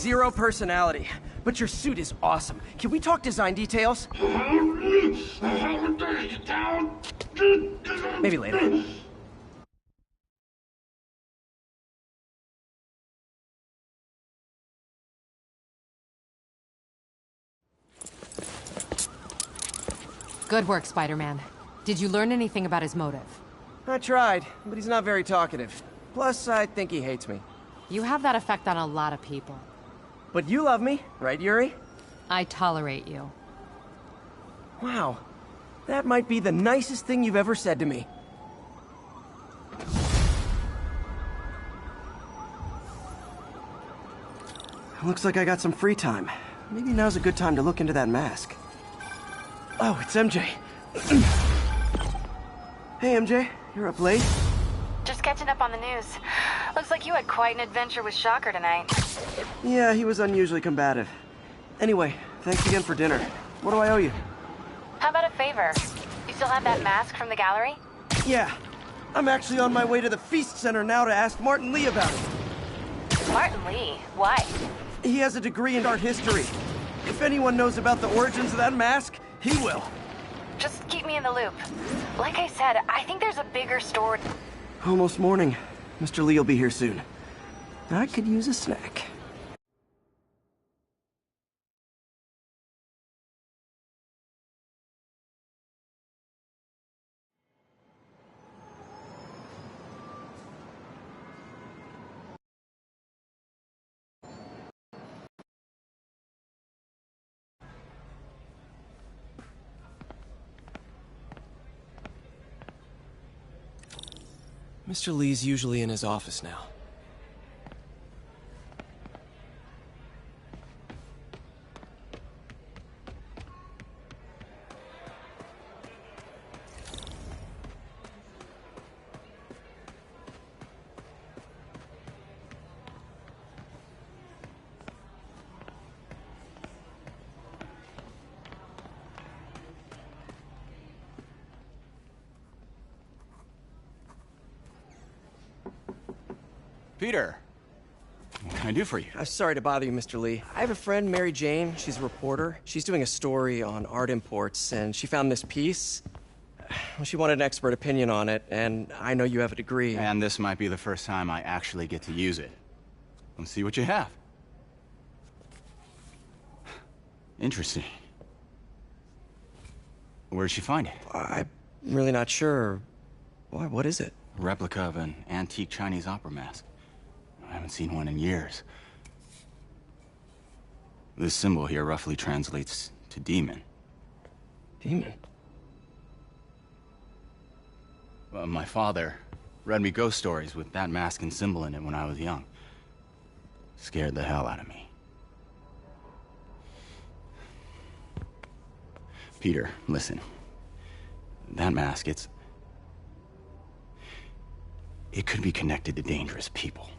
zero personality. But your suit is awesome. Can we talk design details? Maybe later. Good work, Spider-Man. Did you learn anything about his motive? I tried, but he's not very talkative. Plus, I think he hates me. You have that effect on a lot of people. But you love me, right, Yuri? I tolerate you. Wow. That might be the nicest thing you've ever said to me. Looks like I got some free time. Maybe now's a good time to look into that mask. Oh, it's MJ. Hey, MJ. You're up late? Just catching up on the news. Looks like you had quite an adventure with Shocker tonight. Yeah, he was unusually combative. Anyway, thanks again for dinner. What do I owe you? How about a favor? You still have that mask from the gallery? Yeah. I'm actually on my way to the Feast Center now to ask Martin Lee about it. Martin Lee? Why? He has a degree in art history. If anyone knows about the origins of that mask, he will. Just keep me in the loop. Like I said, I think there's a bigger story. Almost morning. Mr. Lee will be here soon. I could use a snack. Mr. Lee's usually in his office now. Peter, what can I do for you? I'm sorry to bother you, Mr. Lee. I have a friend, Mary Jane. She's a reporter. She's doing a story on art imports, and she found this piece. Well, she wanted an expert opinion on it, and I know you have a degree. And this might be the first time I actually get to use it. Let's see what you have. Interesting. Where did she find it? I'm really not sure. Why, what is it? A replica of an antique Chinese opera mask. I haven't seen one in years. This symbol here roughly translates to demon. Demon? Well, my father read me ghost stories with that mask and symbol in it when I was young. Scared the hell out of me. Peter, listen. That mask, it could be connected to dangerous people.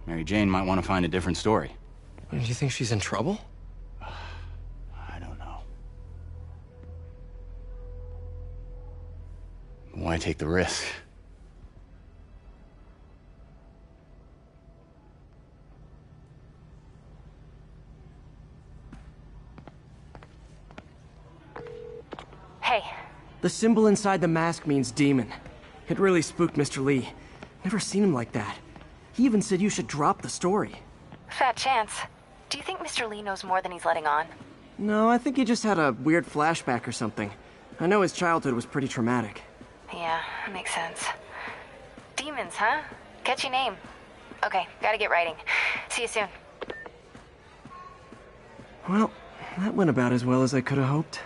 Mary Jane might want to find a different story. Do you think she's in trouble? I don't know. Why take the risk? Hey. The symbol inside the mask means demon. It really spooked Mr. Lee. Never seen him like that. He even said you should drop the story. Fat chance. Do you think Mr. Lee knows more than he's letting on? No, I think he just had a weird flashback or something. I know his childhood was pretty traumatic. Yeah, that makes sense. Demons, huh? Catchy name. Okay, gotta get writing. See you soon. Well, that went about as well as I could have hoped.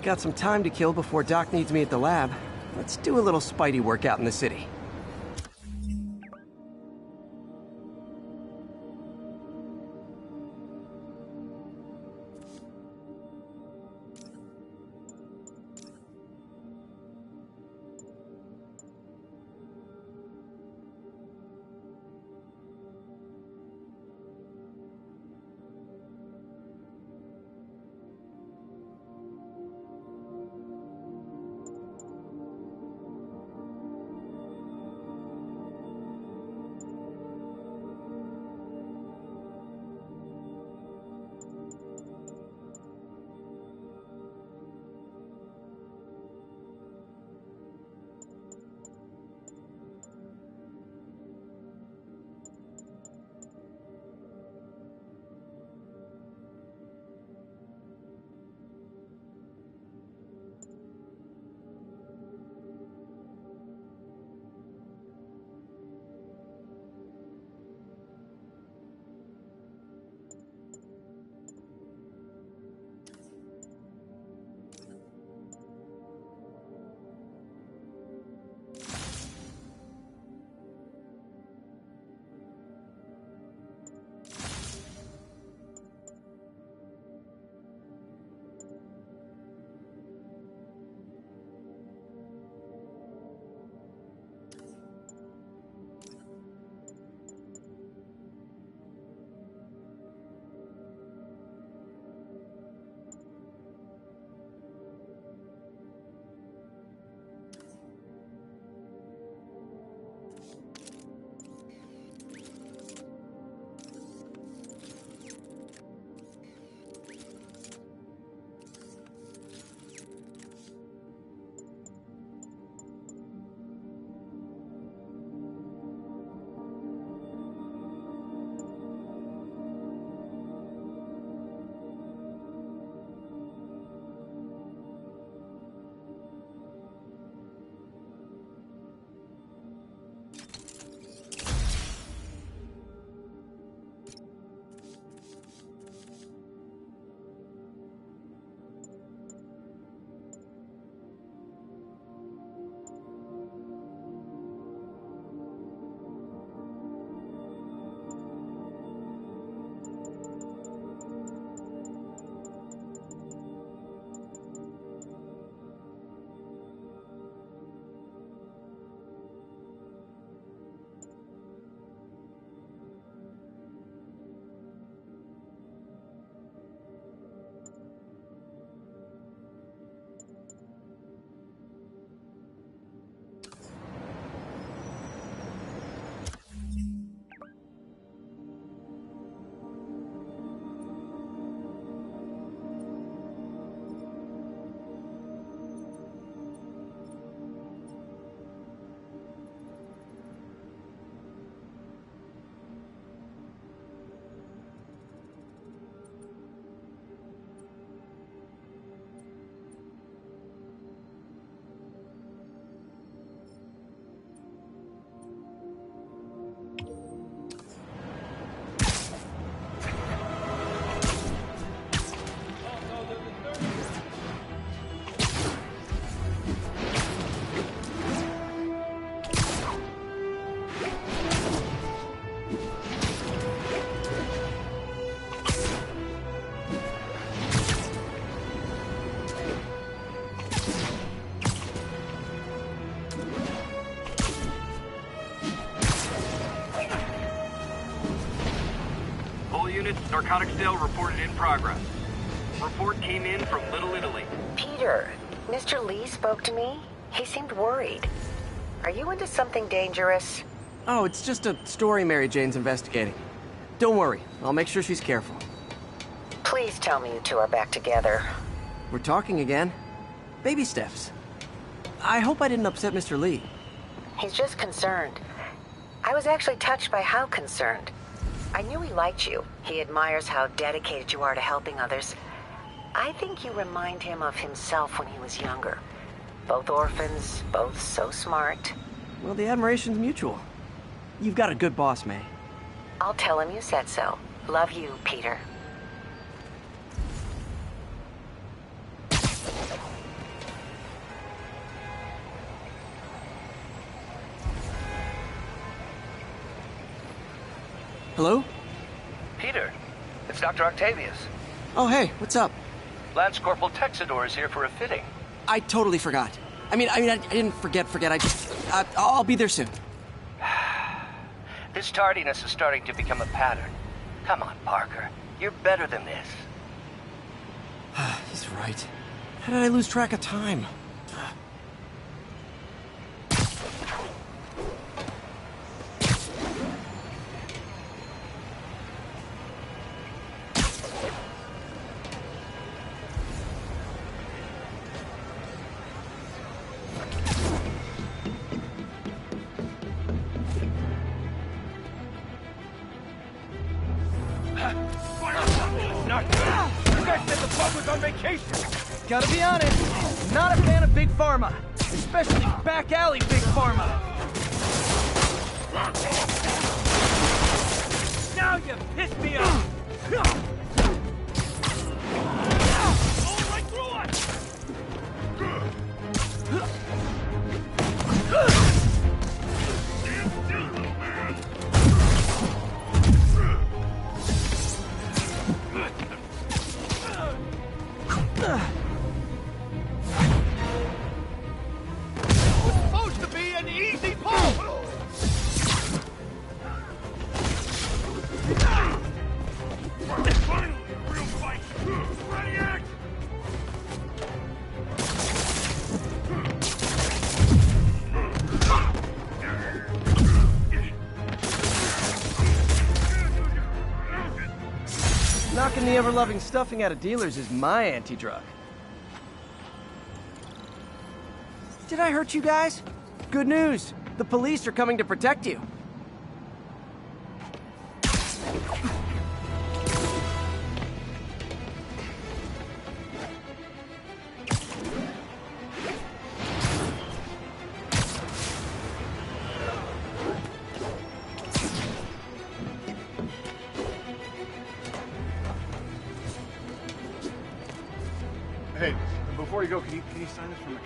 got some time to kill before Doc needs me at the lab. Let's do a little Spidey workout in the city. units, narcotics sale reported in progress. Report came in from Little Italy. Peter, Mr. Lee spoke to me. He seemed worried. Are you into something dangerous? Oh, it's just a story Mary Jane's investigating. Don't worry, I'll make sure she's careful. Please tell me you two are back together. We're talking again. Baby steps. I hope I didn't upset Mr. Lee. He's just concerned. I was actually touched by how concerned. I knew he liked you. He admires how dedicated you are to helping others. I think you remind him of himself when he was younger. Both orphans, both so smart. Well, the admiration's mutual. You've got a good boss, May. I'll tell him you said so. Love you, Peter. Hello? Peter, it's Dr. Octavius. Oh, hey, what's up? Lance Corporal Texador is here for a fitting. I totally forgot. I didn't forget. I just... I'll be there soon. This tardiness is starting to become a pattern. Come on, Parker. You're better than this. He's right. How did I lose track of time? Gotta be honest, not a fan of Big Pharma, especially back alley Big Pharma. Now you pissed me off! Knocking the ever-loving stuffing out of dealers is my anti-drug. Did I hurt you guys? Good news. The police are coming to protect you. Hey, before you go, can you sign this for my kid?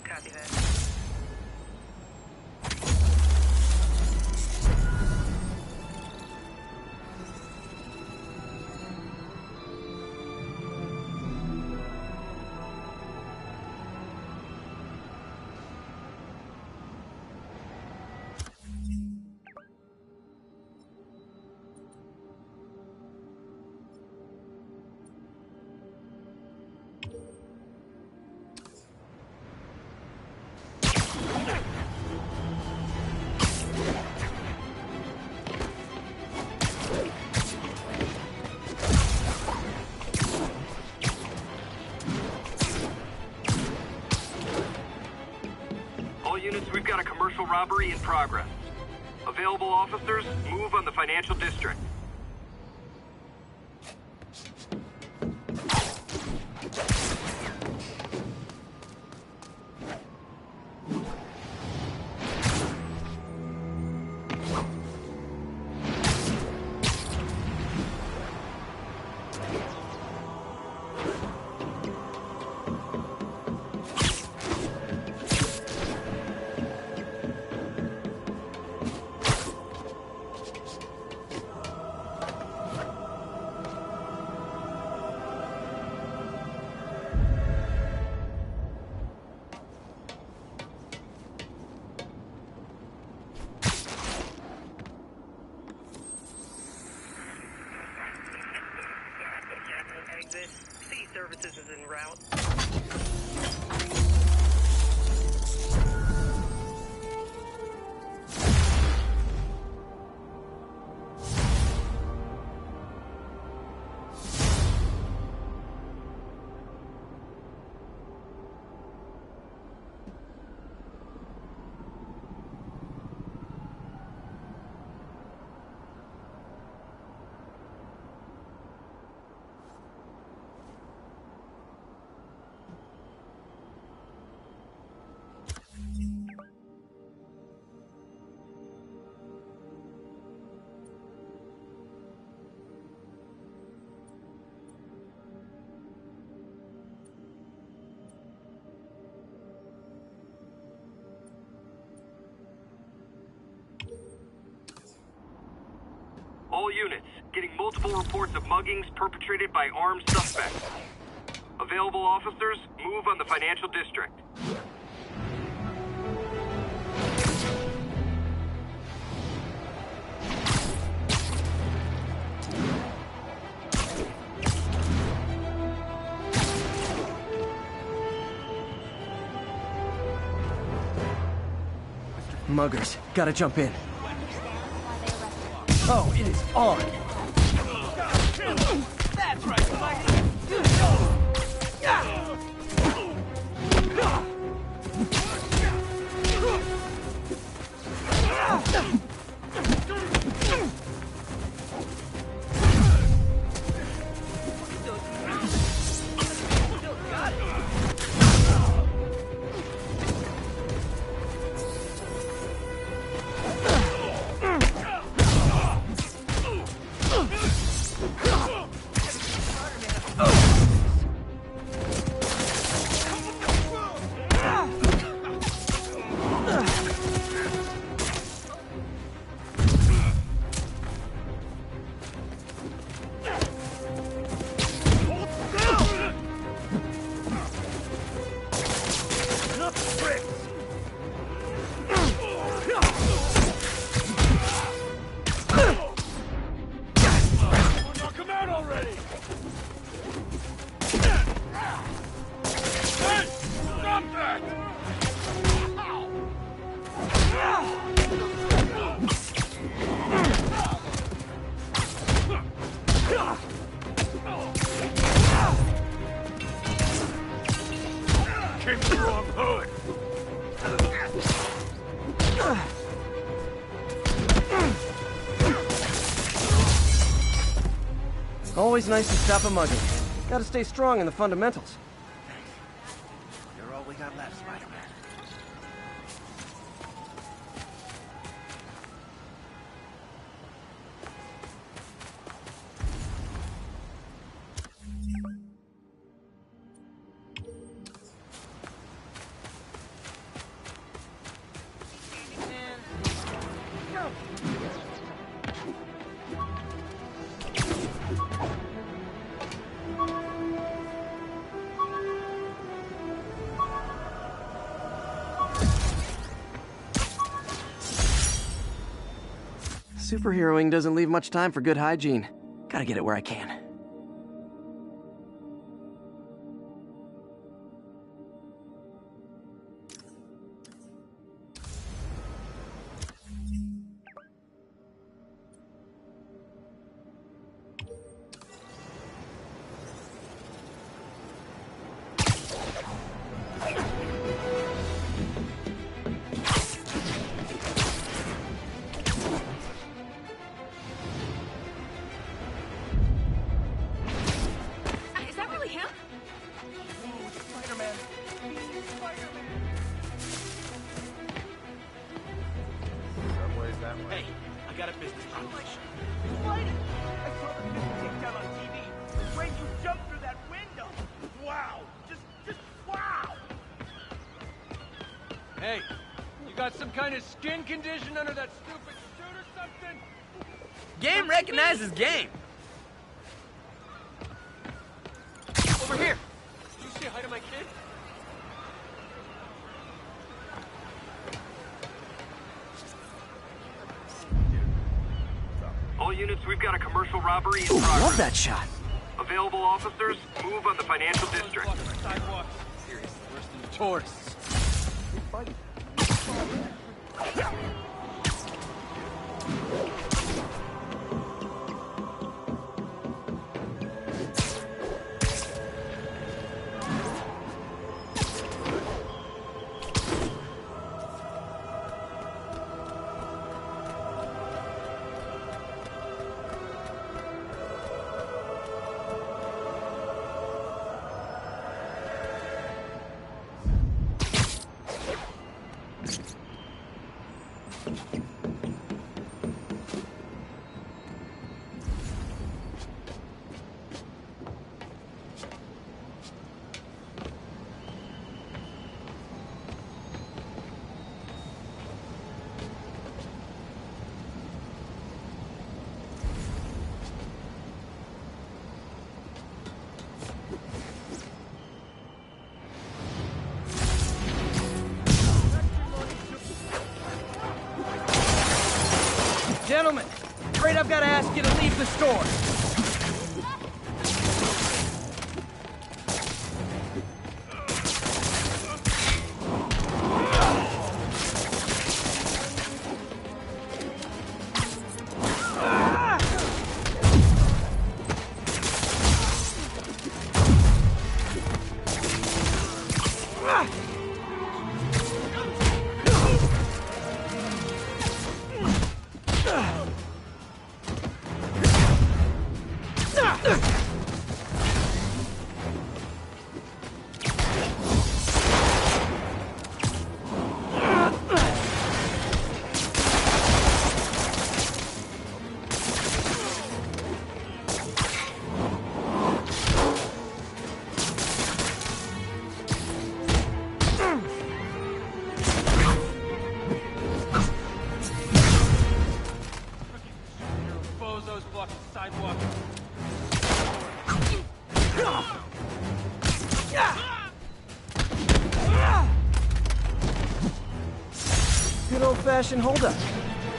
Copy that. Units, we've got a commercial robbery in progress. Available officers, move on the financial district. units, getting multiple reports of muggings perpetrated by armed suspects. Available officers, move on the financial district. Muggers, gotta jump in. Oh, it is on! That's right, Spidey! Always nice to stop a mugging. Gotta stay strong in the fundamentals. You're all we got left, Spider-Man. Superheroing doesn't leave much time for good hygiene. Gotta get it where I can. Hey, I got a business proposition. Spidey! I saw the video takedown on TV. The way you jumped through that window. Wow! Just wow! Hey, you got some kind of skin condition under that stupid suit or something? Game recognizes game. Over here! Did you say hi to my kid? All units, we've got a commercial robbery in progress. Love that shot. Available officers, move on the financial district. Sidewalk. Seriously, worse than the tourists. afraid I've got to ask you to leave the store. Bozos blocking the sidewalk. Good old-fashioned holdup.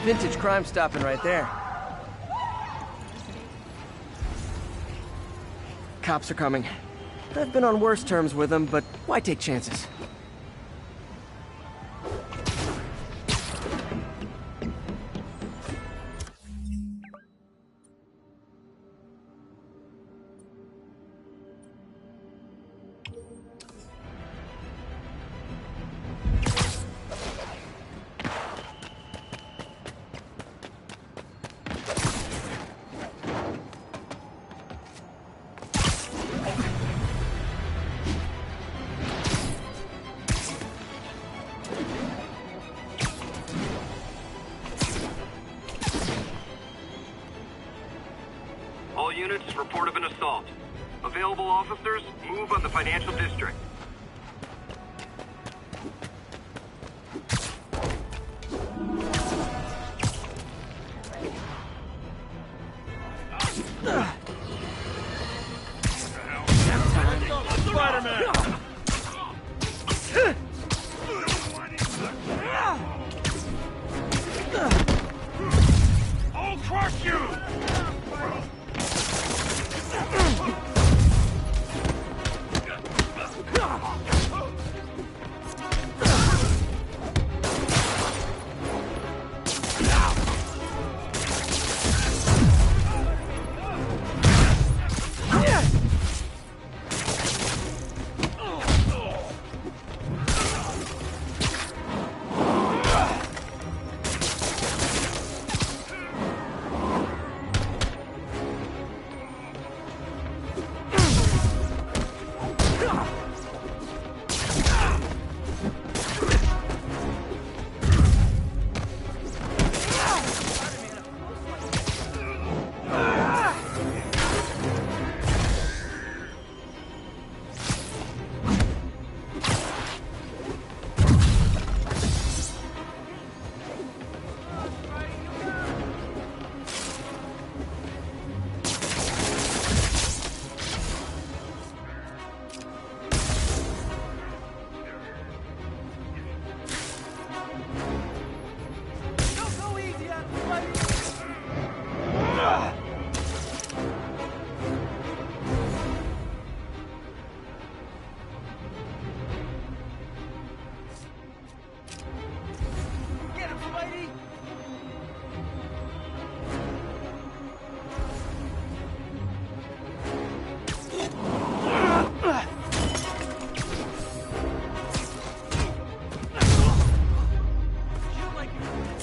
Vintage Crime Stopping right there. Cops are coming. I've been on worse terms with them, but why take chances? All units, report of an assault. Available officers, move on the financial district. Spider-Man! I'll crush you!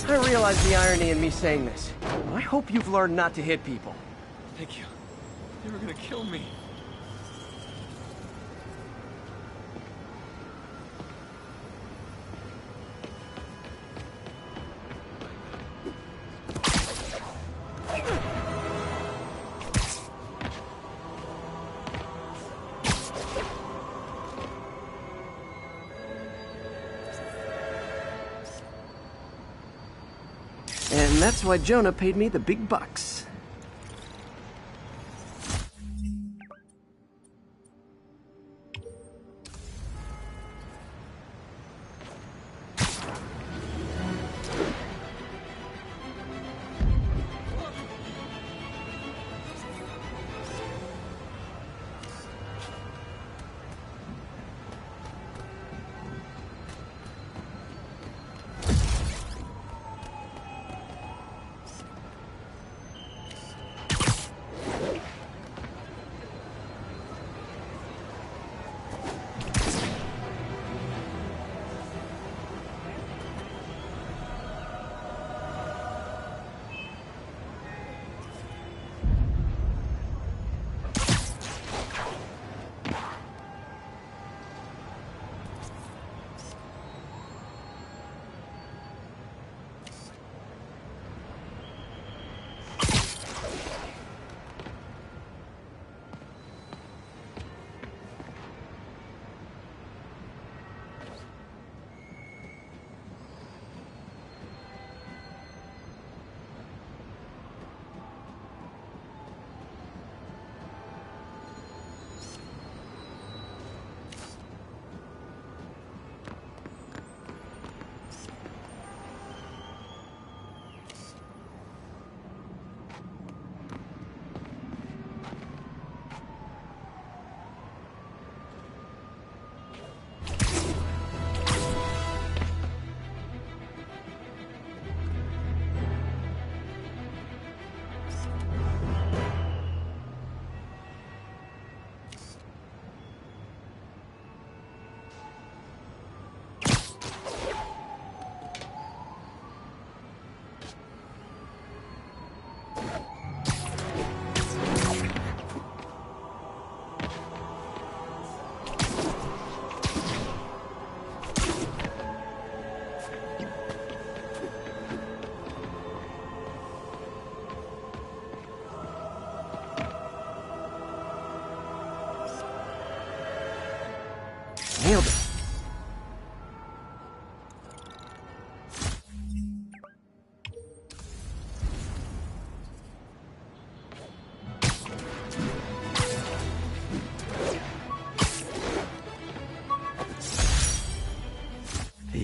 I realize the irony in me saying this. I hope you've learned not to hit people. Thank you. They were gonna kill me. And that's why Jonah paid me the big bucks.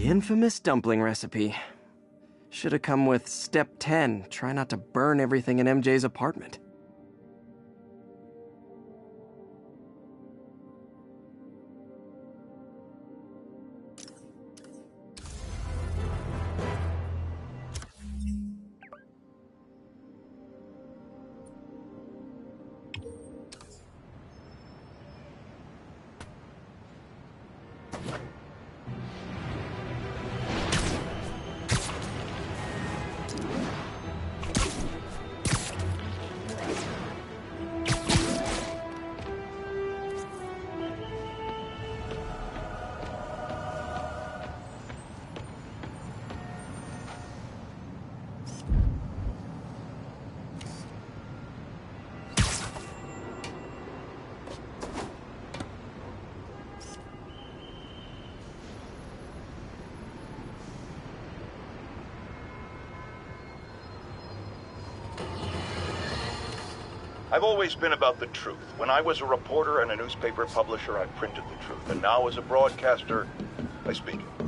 infamous dumpling recipe. Should have come with step 10. Try not to burn everything in MJ's apartment. I've always been about the truth. When I was a reporter and a newspaper publisher, I printed the truth. And now as a broadcaster, I speak it.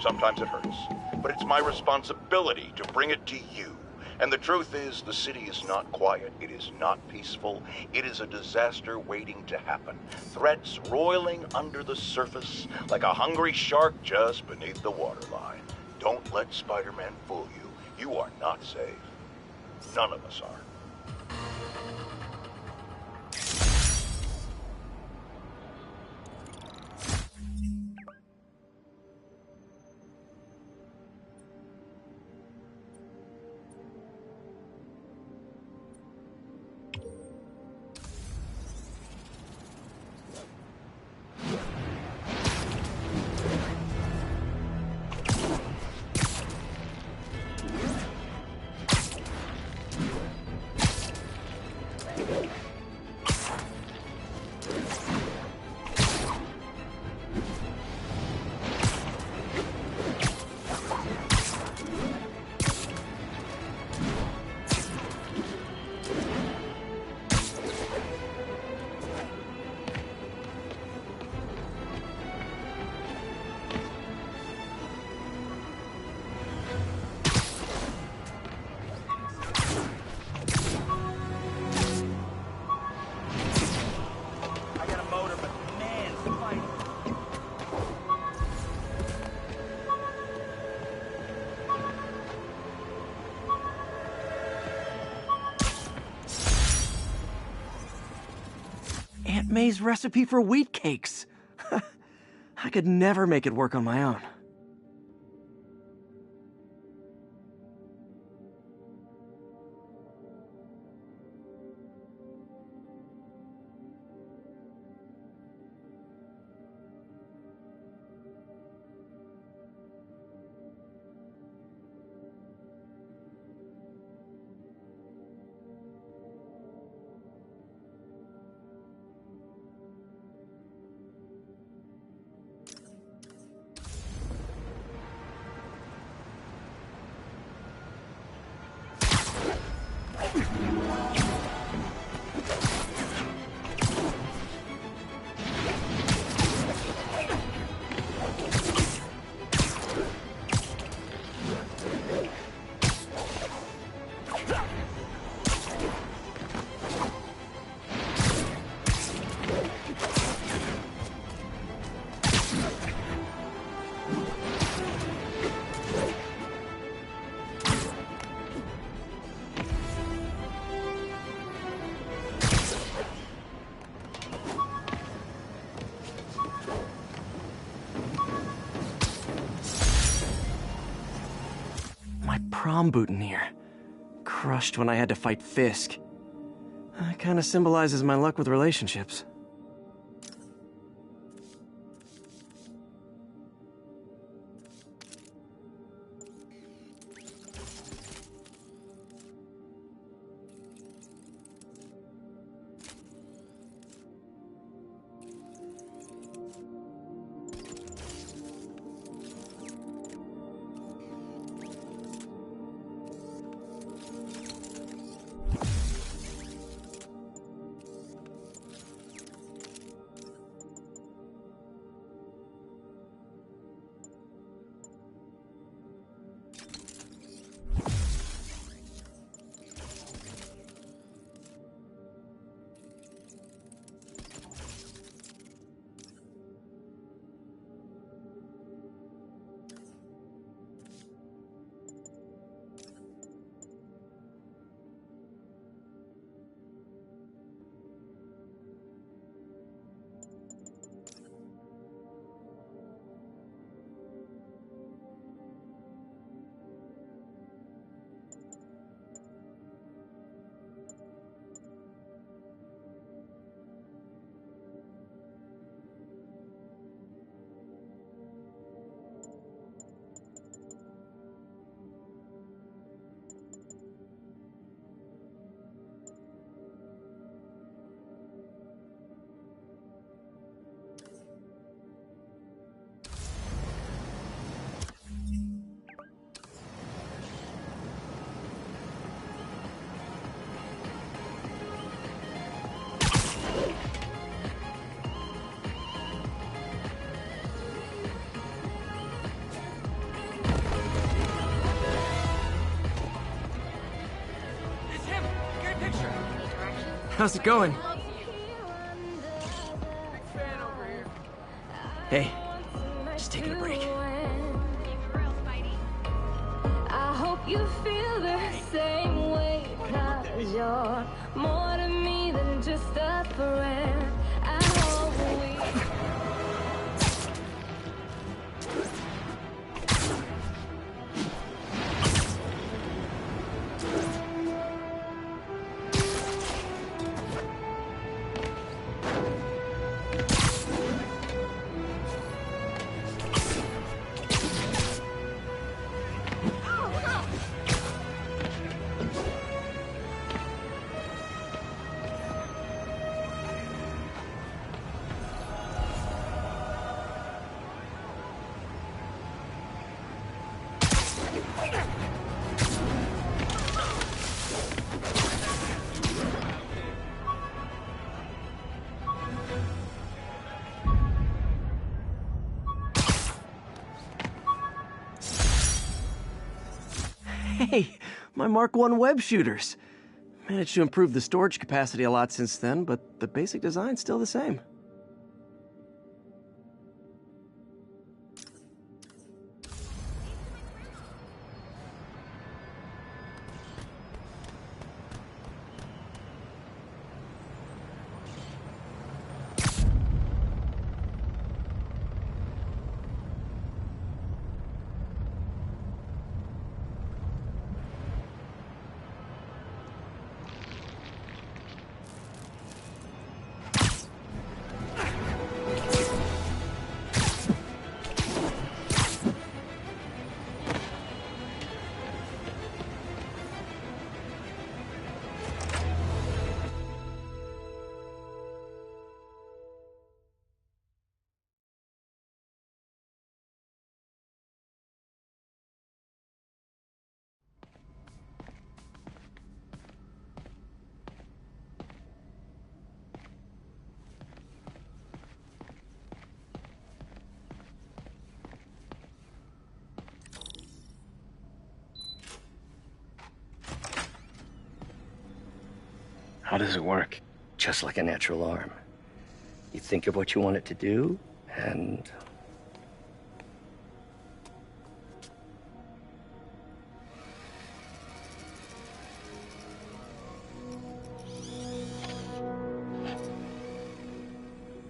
Sometimes it hurts, but it's my responsibility to bring it to you. And the truth is, the city is not quiet. It is not peaceful. It is a disaster waiting to happen. Threats roiling under the surface like a hungry shark just beneath the waterline. Don't let Spider-Man fool you. You are not safe. None of us are. Aunt May's recipe for wheat cakes. I could never make it work on my own. Prom boutonniere. Crushed when I had to fight Fisk. That kind of symbolizes my luck with relationships. How's it going? Hey, just taking a break. I hope you feel the same way, 'cause you're more to me than just a friend. I hope we... Hey, my Mark I web shooters. Managed to improve the storage capacity a lot since then, but the basic design's still the same. How does it work? Just like a natural arm. You think of what you want it to do, and...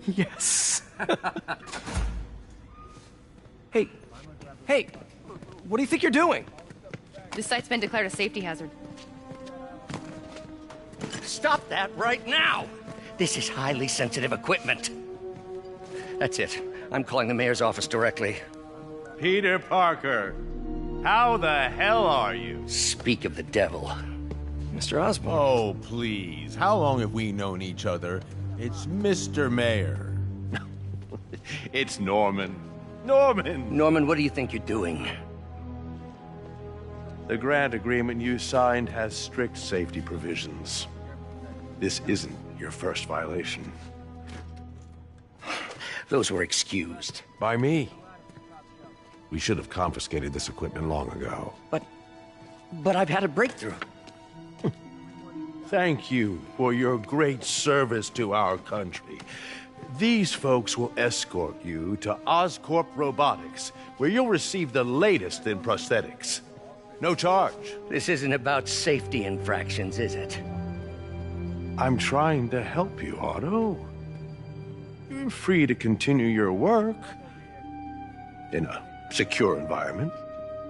Yes. Hey, what do you think you're doing? This site's been declared a safety hazard. Stop that right now! This is highly sensitive equipment. That's it. I'm calling the mayor's office directly. Peter Parker, how the hell are you? Speak of the devil. Mr. Osborn. Oh, please. How long have we known each other? It's Mr. Mayor. It's Norman. Norman, what do you think you're doing? The grant agreement you signed has strict safety provisions. This isn't your first violation. Those were excused. By me. We should have confiscated this equipment long ago. But I've had a breakthrough. Thank you for your great service to our country. These folks will escort you to Oscorp Robotics, where you'll receive the latest in prosthetics. No charge. This isn't about safety infractions, is it? I'm trying to help you, Otto. You're free to continue your work in a secure environment.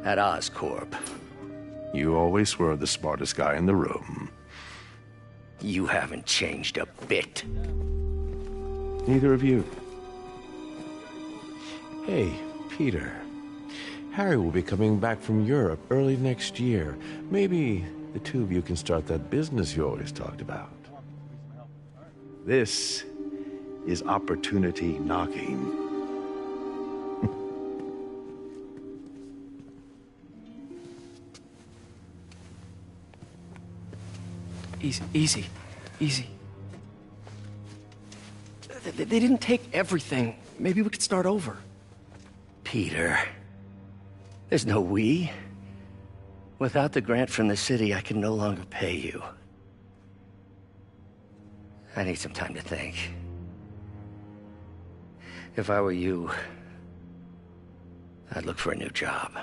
At Oscorp. You always were the smartest guy in the room. You haven't changed a bit. Neither of you. Hey, Peter. Harry will be coming back from Europe early next year. Maybe the two of you can start that business you always talked about. This is opportunity knocking. Easy. They didn't take everything. Maybe we could start over. Peter, there's no we. Without the grant from the city, I can no longer pay you. I need some time to think. If I were you, I'd look for a new job.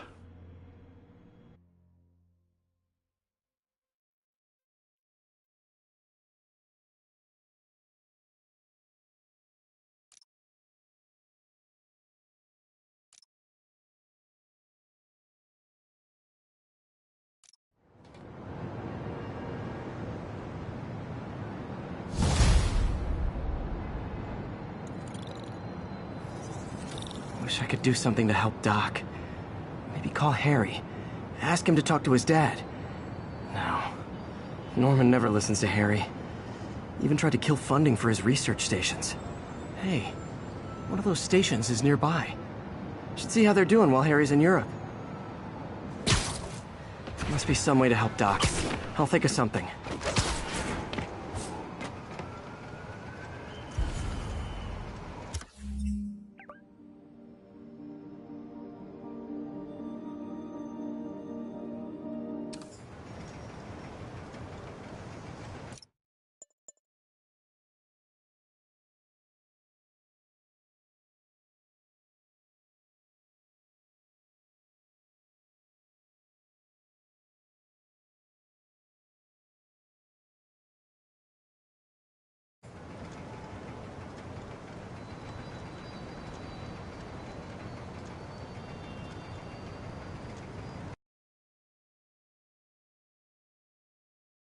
Wish I could do something to help Doc. Maybe call Harry. Ask him to talk to his dad. No. Norman never listens to Harry. Even tried to kill funding for his research stations. Hey, one of those stations is nearby. Should see how they're doing while Harry's in Europe. Must be some way to help Doc. I'll think of something.